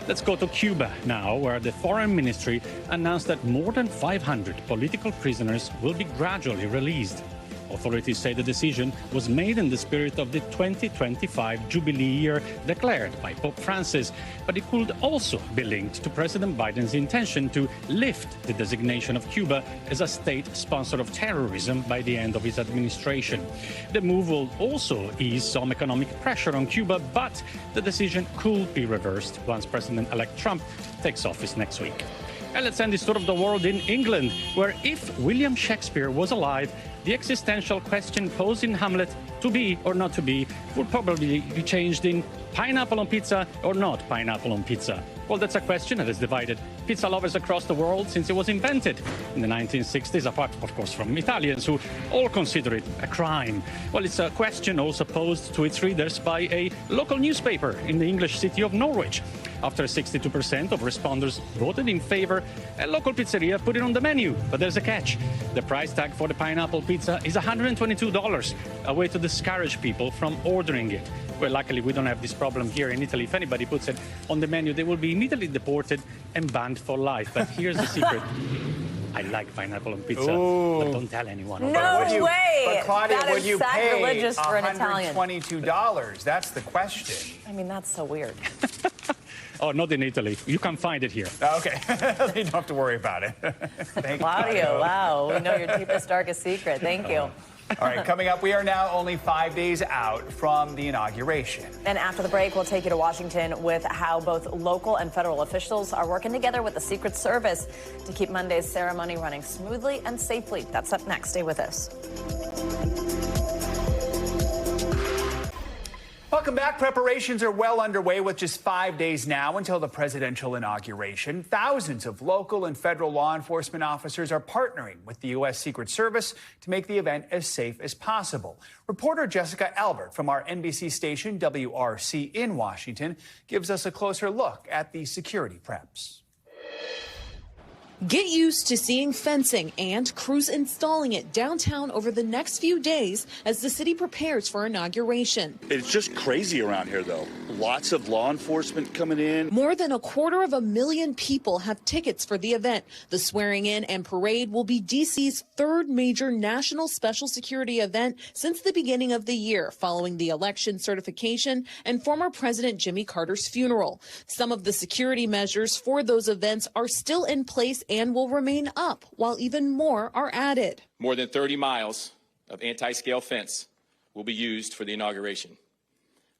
Let's go to Cuba now, where the Foreign Ministry announced that more than 500 political prisoners will be gradually released. Authorities say the decision was made in the spirit of the 2025 Jubilee year declared by Pope Francis, but it could also be linked to President Biden's intention to lift the designation of Cuba as a state sponsor of terrorism by the end of his administration. The move will also ease some economic pressure on Cuba, but the decision could be reversed once President-elect Trump takes office next week. And let's end this tour of the world in England, where if William Shakespeare was alive, the existential question posed in Hamlet, to be or not to be, would probably be changed in pineapple on pizza or not pineapple on pizza. Well, that's a question that has divided pizza lovers across the world since it was invented in the 1960s, apart, of course, from Italians who all consider it a crime. Well, it's a question also posed to its readers by a local newspaper in the English city of Norwich. After 62% of respondents voted in favor, a local pizzeria put it on the menu. But there's a catch. The price tag for the pineapple pizza is $122, a way to discourage people from ordering it. Well, luckily, we don't have this problem here in Italy. If anybody puts it on the menu, they will be immediately deported and banned for life. But here's the secret. I like pineapple on pizza, but don't tell anyone. No way! But Claudia, that would is you pay sacrilegious for an Italian. $122? That's the question. I mean, that's so weird. Oh, not in Italy. You can find it here. Okay. You don't have to worry about it. Thank you, Claudio, wow. We know your deepest, darkest secret. Thank you. All right, coming up, we are now only 5 days out from the inauguration. And after the break, we'll take you to Washington with how both local and federal officials are working together with the Secret Service to keep Monday's ceremony running smoothly and safely. That's up next. Stay with us. Welcome back. Preparations are well underway with just 5 days now until the presidential inauguration. Thousands of local and federal law enforcement officers are partnering with the U.S. Secret Service to make the event as safe as possible. Reporter Jessica Albert from our NBC station WRC in Washington gives us a closer look at the security preps. Get used to seeing fencing and crews installing it downtown over the next few days as the city prepares for inauguration. It's just crazy around here, though. Lots of law enforcement coming in. More than 250,000 people have tickets for the event. The swearing in and parade will be D.C.'s third major national special security event since the beginning of the year, following the election certification and former President Jimmy Carter's funeral. Some of the security measures for those events are still in place and will remain up, while even more are added. More than 30 miles of anti-scale fence will be used for the inauguration,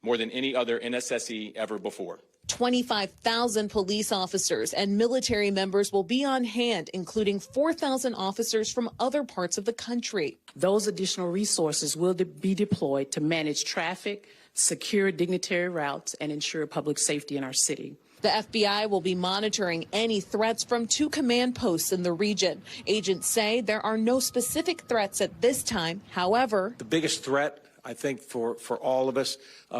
more than any other NSSE ever before. 25,000 police officers and military members will be on hand, including 4,000 officers from other parts of the country. Those additional resources will be deployed to manage traffic, secure dignitary routes, and ensure public safety in our city. The FBI will be monitoring any threats from 2 command posts in the region. Agents say there are no specific threats at this time. However, the biggest threat, I think, for all of us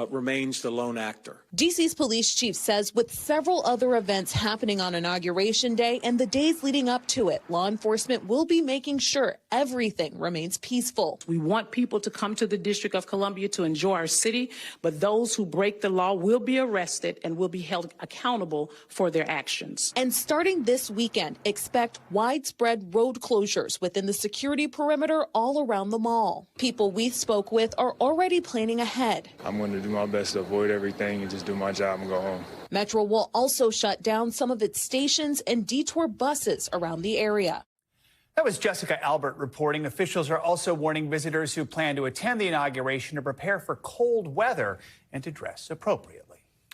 remains the lone actor. D.C.'s police chief says with several other events happening on Inauguration Day and the days leading up to it, law enforcement will be making sure everything remains peaceful. We want people to come to the District of Columbia to enjoy our city, but those who break the law will be arrested and will be held accountable for their actions. And starting this weekend, expect widespread road closures within the security perimeter all around the mall. People we spoke with are already planning ahead. I'm going to do my best to avoid everything and just do my job and go home. Metro will also shut down some of its stations and detour buses around the area. That was Jessica Albert reporting. Officials are also warning visitors who plan to attend the inauguration to prepare for cold weather and to dress appropriately.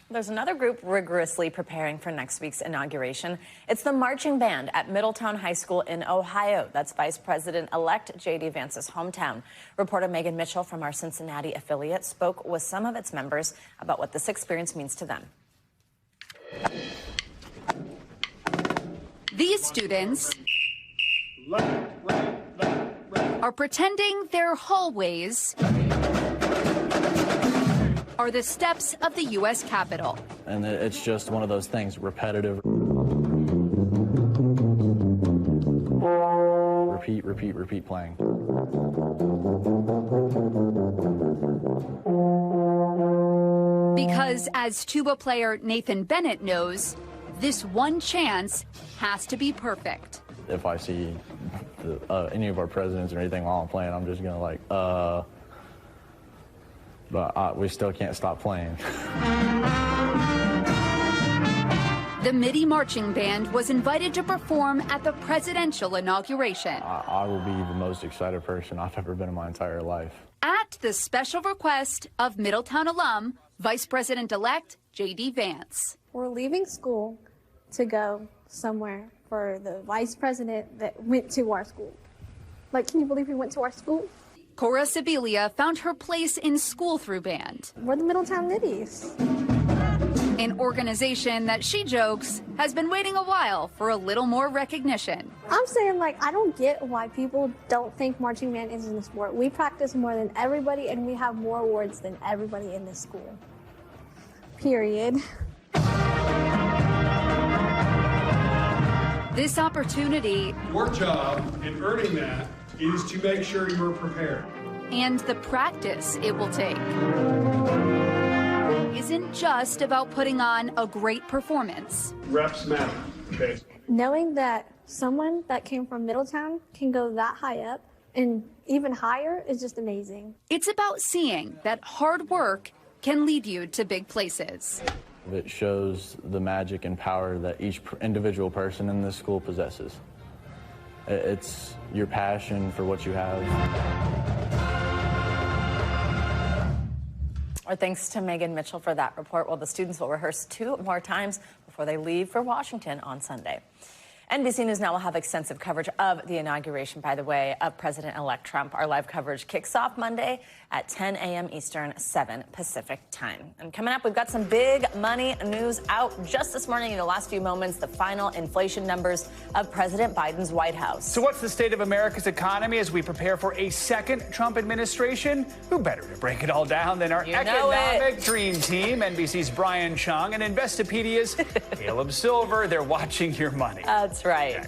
There's another group rigorously preparing for next week's inauguration. It's the marching band at Middletown High School in Ohio. That's Vice President-elect J.D. Vance's hometown. Reporter Megan Mitchell from our Cincinnati affiliate spoke with some of its members about what this experience means to them. These students are pretending their hallways are the steps of the U.S. Capitol. And it's just one of those things, repetitive. Repeat, repeat, repeat playing. Because as tuba player Nathan Bennett knows, this one chance has to be perfect. If I see any of our presidents or anything while I'm playing, I'm just gonna like, but we still can't stop playing. The MIDI Marching Band was invited to perform at the presidential inauguration. I will be the most excited person I've ever been in my entire life. At the special request of Middletown alum, Vice President-elect J.D. Vance. We're leaving school to go somewhere for the vice president that went to our school. Like, can you believe he went to our school? Cora Sibilia found her place in school through band. We're the Middletown Middies. An organization that she jokes has been waiting a while for a little more recognition. I'm saying, like, I don't get why people don't think marching band is in the sport. We practice more than everybody, and we have more awards than everybody in this school. Period. This opportunity, your job in earning that is to make sure you're prepared. And the practice it will take isn't just about putting on a great performance. Reps matter, okay? Knowing that someone that came from Middletown can go that high up and even higher is just amazing. It's about seeing that hard work can lead you to big places. It shows the magic and power that each individual person in this school possesses. It's your passion for what you have. Our thanks to Megan Mitchell for that report. Well, the students will rehearse 2 more times before they leave for Washington on Sunday. NBC News Now will have extensive coverage of the inauguration, by the way, of President-elect Trump. Our live coverage kicks off Monday at 10 a.m. Eastern, 7 Pacific time. And coming up, we've got some big money news out just this morning in the last few moments, the final inflation numbers of President Biden's White House. So what's the state of America's economy as we prepare for a second Trump administration? Who better to break it all down than our economic dream team, NBC's Brian Chung and Investopedia's Caleb Silver. They're watching your money. That's right.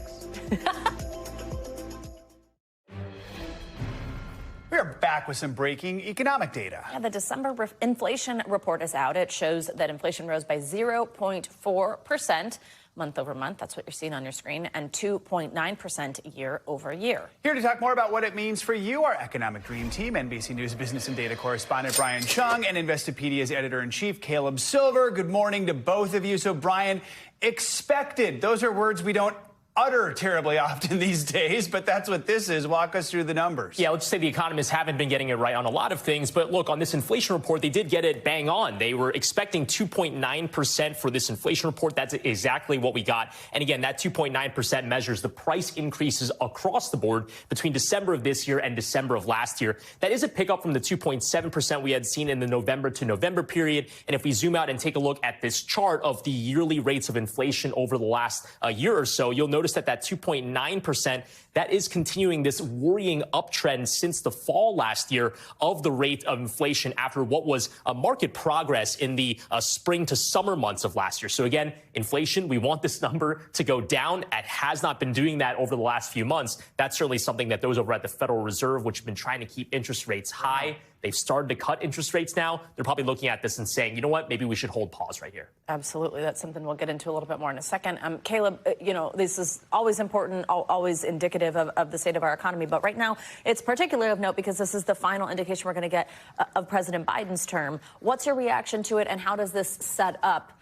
We are back with some breaking economic data. Yeah, the December inflation report is out. It shows that inflation rose by 0.4% month over month. That's what you're seeing on your screen, and 2.9% year over year. Here to talk more about what it means for you, our economic dream team, NBC News business and data correspondent Brian Chung and Investopedia's editor-in-chief Caleb Silver. Good morning to both of you. So, Brian, expected. Those are words we don't utter terribly often these days, but that's what this is. Walk us through the numbers. Yeah, let's just say the economists haven't been getting it right on a lot of things. But look, on this inflation report, they did get it bang on. They were expecting 2.9% for this inflation report. That's exactly what we got. And again, that 2.9% measures the price increases across the board between December of this year and December of last year. That is a pickup from the 2.7% we had seen in the November to November period. And if we zoom out and take a look at this chart of the yearly rates of inflation over the last year or so, you'll notice that 2.9%, that is continuing this worrying uptrend since the fall last year of the rate of inflation after what was a market progress in the spring to summer months of last year. So again, inflation, we want this number to go down. It has not been doing that over the last few months. That's certainly something that those over at the Federal Reserve, which have been trying to keep interest rates high, they've started to cut interest rates now. They're probably looking at this and saying, you know what, maybe we should hold pause right here. Absolutely. That's something we'll get into a little bit more in a second. Caleb, you know, this is always important, always indicative of the state of our economy. But right now, it's particularly of note because this is the final indication we're going to get of President Biden's term. What's your reaction to it, and how does this set up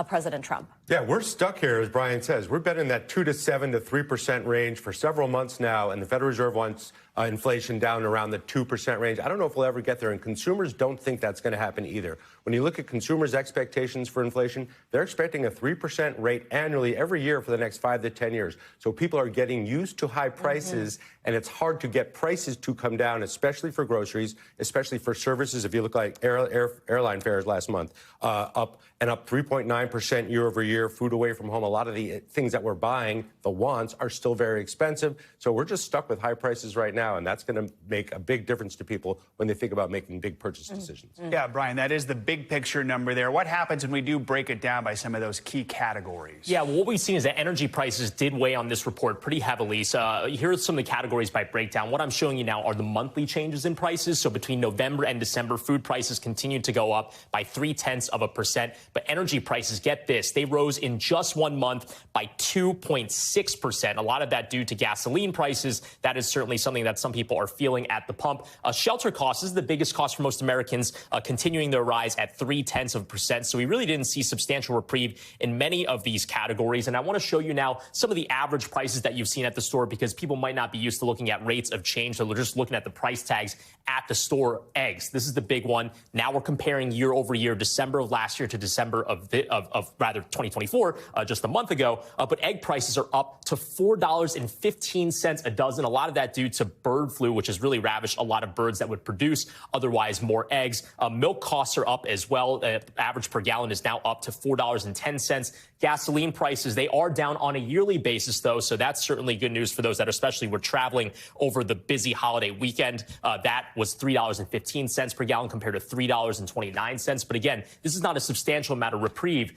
President Trump? Yeah, we're stuck here, as Brian says. We've been in that 2 to 7 to 3% range for several months now, and the Federal Reserve wants inflation down around the 2% range. I don't know if we'll ever get there, and consumers don't think that's going to happen either. When you look at consumers' expectations for inflation, they're expecting a 3% rate annually every year for the next 5 to 10 years. So people are getting used to high prices, and it's hard to get prices to come down, especially for groceries, especially for services. If you look like airline fares last month, up 3.9% year over year. Food away from home, a lot of the things that we're buying, the wants, are still very expensive. So we're just stuck with high prices right now, and that's going to make a big difference to people when they think about making big purchase decisions. Yeah, Brian, that is the big picture number there. What happens when we do break it down by some of those key categories? Yeah, well, what we've seen is that energy prices did weigh on this report pretty heavily. So here are some of the categories by breakdown. What I'm showing you now are the monthly changes in prices. So between November and December, food prices continued to go up by 0.3%. But energy prices, get this, they rose in just 1 month by 2.6%. A lot of that due to gasoline prices. That is certainly something that some people are feeling at the pump. Shelter costs, this is the biggest cost for most Americans, continuing their rise at 0.3%. So we really didn't see substantial reprieve in many of these categories. And I want to show you now some of the average prices that you've seen at the store, because people might not be used to looking at rates of change. So they're just looking at the price tags at the store. Eggs, this is the big one. Now we're comparing year over year, December of last year to December of 2024, just a month ago. But egg prices are up to $4.15 a dozen. A lot of that due to bird flu, which has really ravished a lot of birds that would produce otherwise more eggs. Milk costs are up as well. Average per gallon is now up to $4.10. Gasoline prices, they are down on a yearly basis, though, so that's certainly good news for those that especially were traveling over the busy holiday weekend. That was $3.15 per gallon compared to $3.29. But again, this is not a substantial amount of reprieve.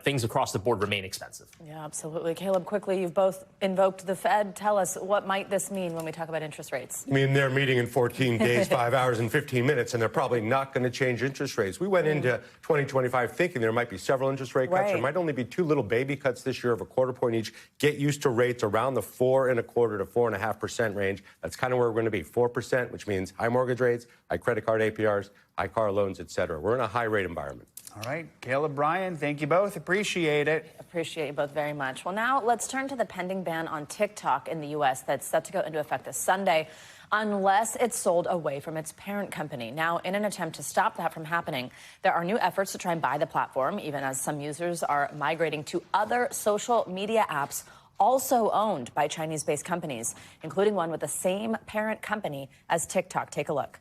Things across the board remain expensive. Yeah, absolutely. Caleb, quickly, you've both invoked the Fed. Tell us, what might this mean when we talk about interest rates? I mean, they're meeting in 14 days, 5 hours and 15 minutes, and they're probably not going to change interest rates. We went into 2025 thinking there might be several interest rate cuts. Right. There might only be 2 little baby cuts this year of a 1/4 point each. Get used to rates around the 4.25% to 4.5% range. That's kind of where we're going to be. 4%, which means high mortgage rates, high credit card APRs, high car loans, et cetera. We're in a high rate environment. All right, Caleb, Brian, thank you both. Appreciate it. Appreciate you both very much. Well, now let's turn to the pending ban on TikTok in the U.S. that's set to go into effect this Sunday, unless it's sold away from its parent company. Now, in an attempt to stop that from happening, there are new efforts to try and buy the platform, even as some users are migrating to other social media apps also owned by Chinese-based companies, including one with the same parent company as TikTok. Take a look.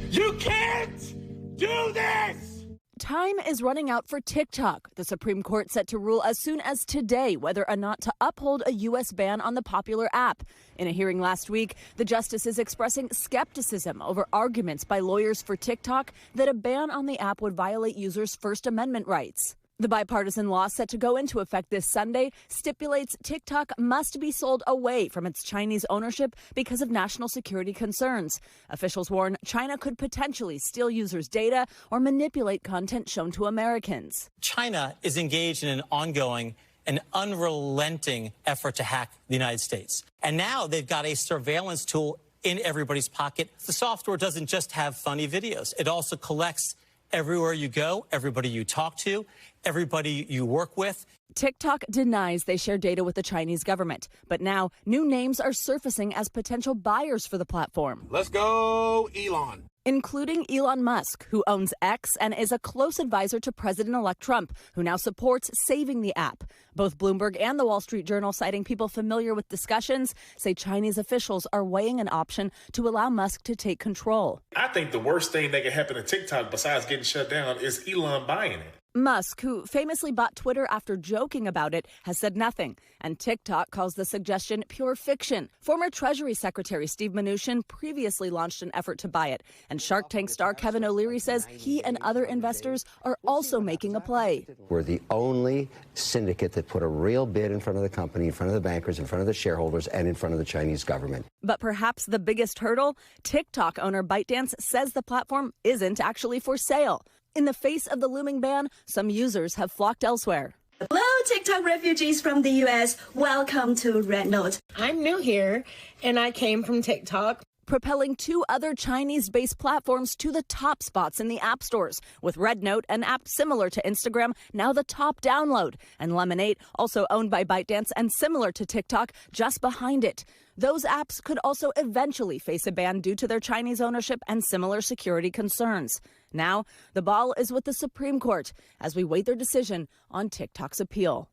You can't do this! Time is running out for TikTok. The Supreme Court set to rule as soon as today whether or not to uphold a U.S. ban on the popular app. In a hearing last week, the justice is expressing skepticism over arguments by lawyers for TikTok that a ban on the app would violate users' First Amendment rights. The bipartisan law set to go into effect this Sunday stipulates TikTok must be sold away from its Chinese ownership because of national security concerns. Officials warn China could potentially steal users' data or manipulate content shown to Americans. China is engaged in an ongoing and unrelenting effort to hack the United States. And now they've got a surveillance tool in everybody's pocket. The software doesn't just have funny videos. It also collects everywhere you go, everybody you talk to, everybody you work with. TikTok denies they share data with the Chinese government, but now new names are surfacing as potential buyers for the platform. Let's go, Elon. Including Elon Musk, who owns X and is a close advisor to President-elect Trump, who now supports saving the app. Both Bloomberg and the Wall Street Journal, citing people familiar with discussions, say Chinese officials are weighing an option to allow Musk to take control. I think the worst thing that could happen to TikTok besides getting shut down is Elon buying it. Musk, who famously bought Twitter after joking about it, has said nothing, and TikTok calls the suggestion pure fiction. Former Treasury Secretary Steve Mnuchin previously launched an effort to buy it, and Shark Tank star Kevin O'Leary says he and other investors are also making a play. We're the only syndicate that put a real bid in front of the company, in front of the bankers, in front of the shareholders, and in front of the Chinese government. But perhaps the biggest hurdle, TikTok owner ByteDance says the platform isn't actually for sale. In the face of the looming ban, some users have flocked elsewhere. Hello, TikTok refugees from the U.S. Welcome to Red Note. I'm new here, and I came from TikTok. Propelling two other Chinese-based platforms to the top spots in the app stores, with Red Note, an app similar to Instagram, now the top download, and Lemonade, also owned by ByteDance and similar to TikTok, just behind it. Those apps could also eventually face a ban due to their Chinese ownership and similar security concerns. Now, the ball is with the Supreme Court as we wait their decision on TikTok's appeal.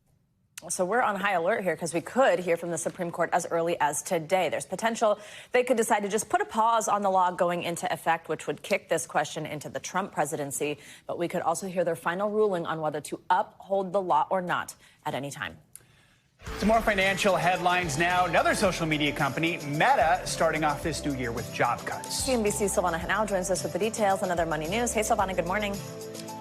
So we're on high alert here because we could hear from the Supreme Court as early as today. There's potential they could decide to just put a pause on the law going into effect, which would kick this question into the Trump presidency. But we could also hear their final ruling on whether to uphold the law or not at any time. Some more financial headlines now. Another social media company, Meta, starting off this new year with job cuts. CNBC's Silvana Henao joins us with the details and other money news. Hey, Silvana, good morning.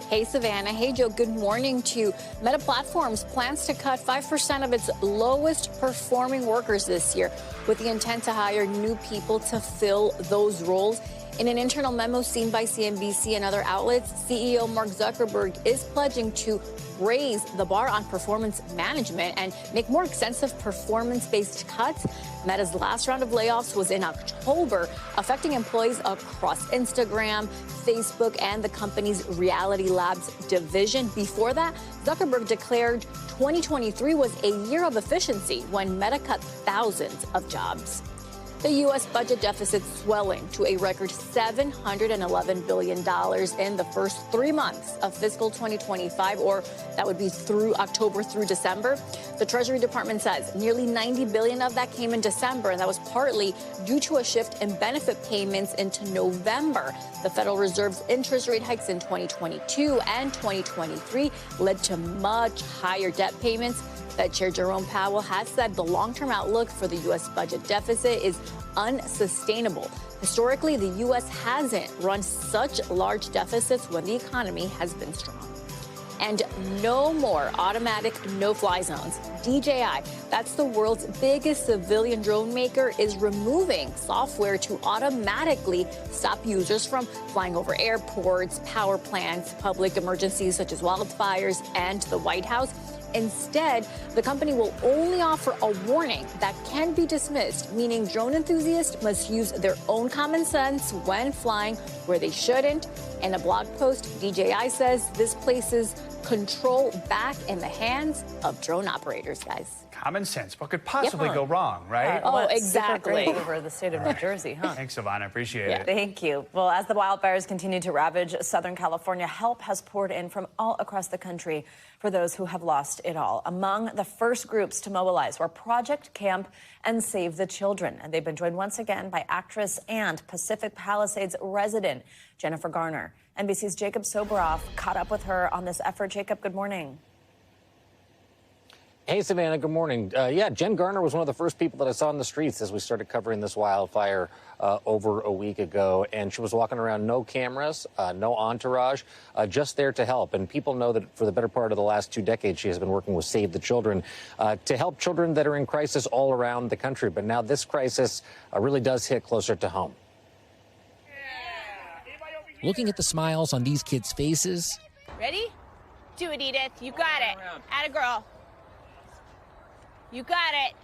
Hey, Savannah. Hey, Joe. Good morning to you. Meta Platforms plans to cut 5% of its lowest performing workers this year with the intent to hire new people to fill those roles. In an internal memo seen by CNBC and other outlets, CEO Mark Zuckerberg is pledging to raise the bar on performance management and make more extensive performance-based cuts. Meta's last round of layoffs was in October, affecting employees across Instagram, Facebook, and the company's Reality Labs division. Before that, Zuckerberg declared 2023 was a year of efficiency when Meta cut thousands of jobs. The U.S. budget deficit swelling to a record $711 billion in the first 3 months of fiscal 2025, or that would be through October through December. The Treasury Department says nearly $90 billion of that came in December, and that was partly due to a shift in benefit payments into November. The Federal Reserve's interest rate hikes in 2022 and 2023 led to much higher debt payments. Fed Chair Jerome Powell has said the long-term outlook for the U.S. budget deficit is unsustainable. Historically, the U.S. hasn't run such large deficits when the economy has been strong. And no more automatic no-fly zones. DJI, that's the world's biggest civilian drone maker, is removing software to automatically stop users from flying over airports, power plants, public emergencies such as wildfires, and the White House. Instead, the company will only offer a warning that can be dismissed, meaning drone enthusiasts must use their own common sense when flying where they shouldn't. In a blog post, DJI says this places control back in the hands of drone operators, guys. Common sense. What could possibly go wrong, right? Exactly. Super great over the state of New Jersey, huh? Thanks, Silvana. Appreciate it. Thank you. Well, as the wildfires continue to ravage Southern California, help has poured in from all across the country for those who have lost it all. Among the first groups to mobilize were Project Camp and Save the Children. And they've been joined once again by actress and Pacific Palisades resident Jennifer Garner. NBC's Jacob Soboroff caught up with her on this effort. Jacob, good morning. Hey, Savannah, good morning. Jen Garner was one of the first people that I saw in the streets as we started covering this wildfire over a week ago. And she was walking around, no cameras, no entourage, just there to help. And people know that for the better part of the last 2 decades, she has been working with Save the Children to help children that are in crisis all around the country. But now this crisis really does hit closer to home. Looking at the smiles on these kids' faces. Ready? Do it, Edith. You got it. Atta girl. You got it.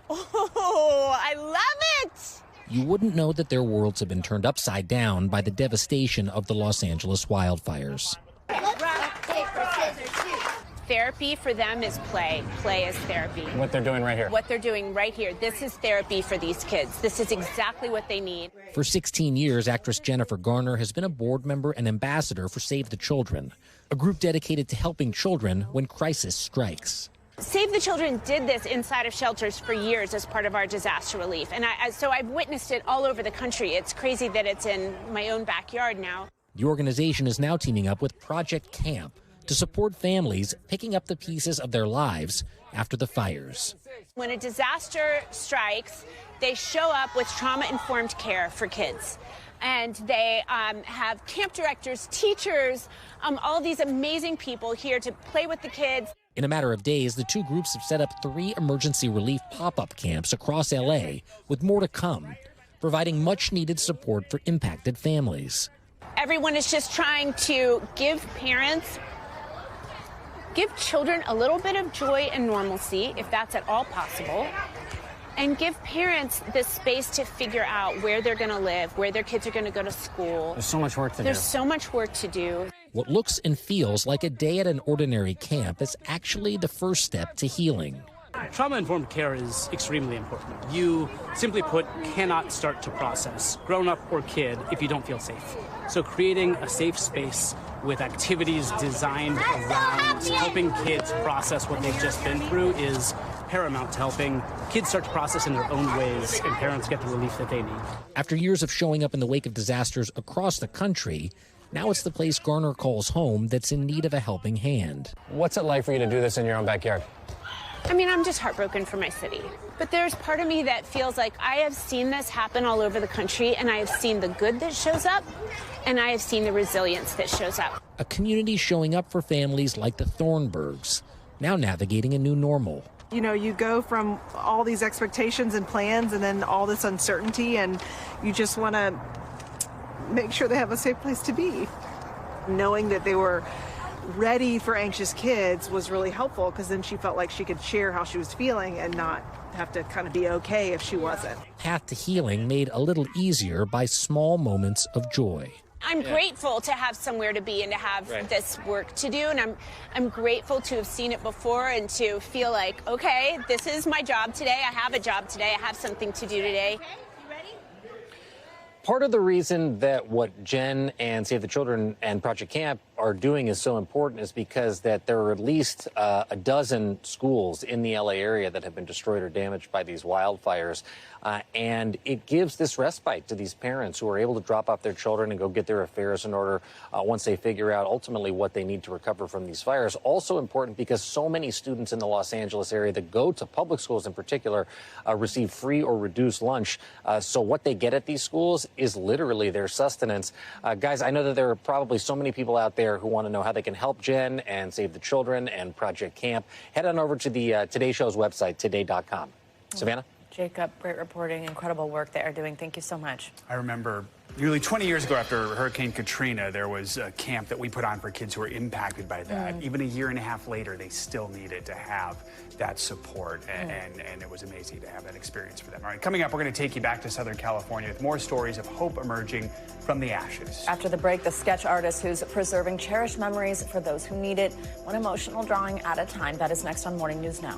Oh, I love it. you wouldn't know that their worlds have been turned upside down by the devastation of the Los Angeles wildfires. Therapy for them is play. Play is therapy. What they're doing right here. What they're doing right here. This is therapy for these kids. This is exactly what they need. For 16 years, actress Jennifer Garner has been a board member and ambassador for Save the Children, a group dedicated to helping children when crisis strikes. Save the Children did this inside of shelters for years as part of our disaster relief. And so I've witnessed it all over the country. It's crazy that it's in my own backyard now. The organization is now teaming up with Project Camp to support families picking up the pieces of their lives after the fires. When a disaster strikes, they show up with trauma-informed care for kids. And they have camp directors, teachers, all these amazing people here to play with the kids. In a matter of days, the two groups have set up 3 emergency relief pop-up camps across L.A., with more to come, providing much-needed support for impacted families. Everyone is just trying to give children a little bit of joy and normalcy, if that's at all possible, and give parents the space to figure out where they're going to live, where their kids are going to go to school. There's so much work to do. There's so much work to do. What looks and feels like a day at an ordinary camp is actually the first step to healing. Trauma-informed care is extremely important. You, simply put, cannot start to process, grown-up or kid, if you don't feel safe. So creating a safe space with activities designed around helping kids process what they've just been through is paramount to helping kids start to process in their own ways and parents get the relief that they need. After years of showing up in the wake of disasters across the country, now it's the place Garner calls home that's in need of a helping hand. What's it like for you to do this in your own backyard? I mean, I'm just heartbroken for my city. But there's part of me that feels like I have seen this happen all over the country, and I have seen the good that shows up, and I have seen the resilience that shows up. A community showing up for families like the Thornburgs, now navigating a new normal. You know, you go from all these expectations and plans and then all this uncertainty, and you just want to make sure they have a safe place to be. Knowing that they were ready for anxious kids was really helpful, because then she felt like she could share how she was feeling and not have to kind of be okay if she wasn't. Path to healing made a little easier by small moments of joy. I'm grateful to have somewhere to be and to have this work to do, and I'm grateful to have seen it before and to feel like, okay, this is my job today. I have a job today. I have something to do today. Part of the reason that what Jen and Save the Children and Project Camp are doing is so important is because that there are at least a dozen schools in the LA area that have been destroyed or damaged by these wildfires. And it gives this respite to these parents who are able to drop off their children and go get their affairs in order once they figure out ultimately what they need to recover from these fires. Also important because so many students in the Los Angeles area that go to public schools in particular receive free or reduced lunch. So what they get at these schools is literally their sustenance. Guys, I know that there are probably so many people out there who want to know how they can help Jen and Save the Children and Project Camp. Head on over to the Today Show's website, today.com. Savannah? Jacob, great reporting, incredible work they are doing. Thank you so much. I remember nearly 20 years ago after Hurricane Katrina, there was a camp that we put on for kids who were impacted by that. Even a year and a half later, they still needed to have that support, and it was amazing to have that experience for them. All right, coming up, we're going to take you back to Southern California with more stories of hope emerging from the ashes. After the break, the sketch artist who's preserving cherished memories for those who need it, one emotional drawing at a time. That is next on Morning News Now.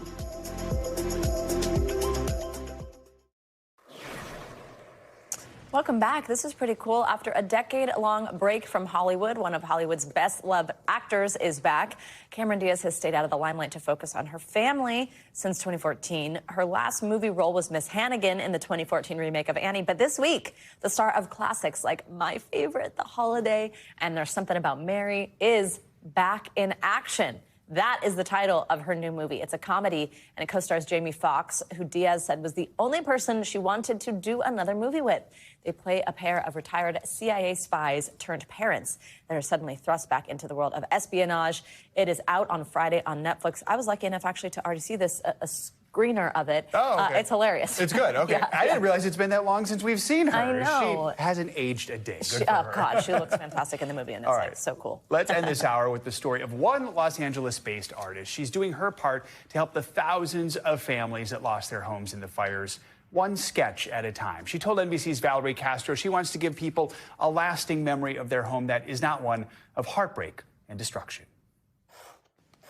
Welcome back. This is pretty cool. After a decade-long break from Hollywood, one of Hollywood's best-loved actors is back. Cameron Diaz has stayed out of the limelight to focus on her family since 2014. Her last movie role was Miss Hannigan in the 2014 remake of Annie. But this week, the star of classics like my favorite, The Holiday, and There's Something About Mary is back in action. That is the title of her new movie. It's a comedy, and it co-stars Jamie Foxx, who Diaz said was the only person she wanted to do another movie with. They play a pair of retired CIA spies turned parents that are suddenly thrust back into the world of espionage. It is out on Friday on Netflix. I was lucky enough actually to already see this, a screener of it. Oh, okay. It's hilarious. It's good. Okay. Yeah, I didn't realize it's been that long since we've seen her. I know. She hasn't aged a day. Good for oh, her. God, she looks fantastic in the movie, and it's All right. like, so cool. Let's end this hour with the story of one Los Angeles-based artist. She's doing her part to help the thousands of families that lost their homes in the fires one sketch at a time. She told NBC's Valerie Castro she wants to give people a lasting memory of their home that is not one of heartbreak and destruction.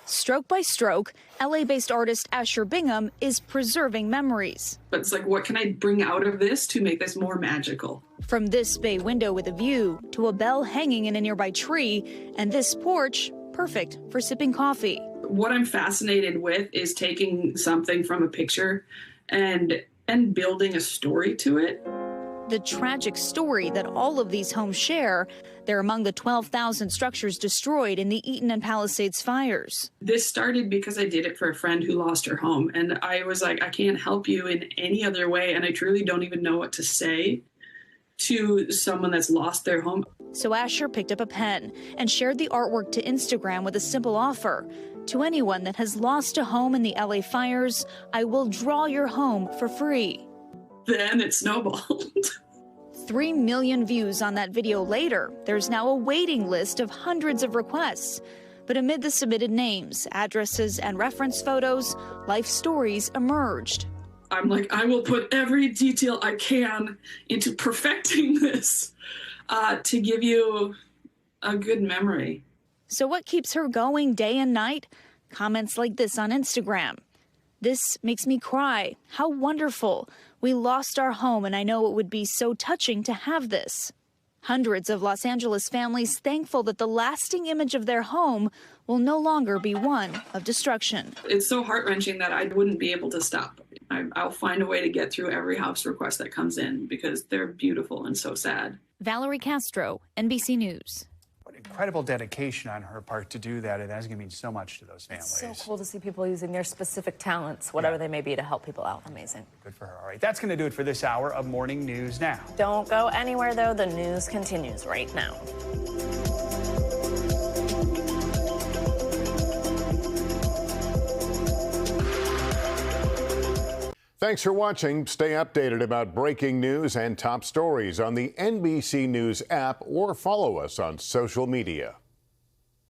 Stroke by stroke, LA-based artist Asher Bingham is preserving memories. But it's like, what can I bring out of this to make this more magical? From this bay window with a view to a bell hanging in a nearby tree and this porch, perfect for sipping coffee. What I'm fascinated with is taking something from a picture and building a story to it. The tragic story that all of these homes share. They're among the 12,000 structures destroyed in the Eaton and Palisades fires. This started because I did it for a friend who lost her home. And I was like, I can't help you in any other way. And I truly don't even know what to say to someone that's lost their home. So Asher picked up a pen and shared the artwork to Instagram with a simple offer. To anyone that has lost a home in the LA fires, I will draw your home for free. Then it snowballed. 3 million views on that video later, there's now a waiting list of hundreds of requests. But amid the submitted names, addresses, and reference photos, life stories emerged. I'm like, I will put every detail I can into perfecting this to give you a good memory. So what keeps her going day and night? Comments like this on Instagram. This makes me cry. How wonderful. We lost our home, and I know it would be so touching to have this. Hundreds of Los Angeles families thankful that the lasting image of their home will no longer be one of destruction. It's so heart-wrenching that I wouldn't be able to stop. I'll find a way to get through every house request that comes in because they're beautiful and so sad. Valerie Castro, NBC News. What incredible dedication on her part to do that. And that's going to mean so much to those families. It's so cool to see people using their specific talents, whatever they may be, to help people out. Amazing. Good for her. All right, that's going to do it for this hour of Morning News Now. Don't go anywhere, though. The news continues right now. Thanks for watching. Stay updated about breaking news and top stories on the NBC News app or follow us on social media.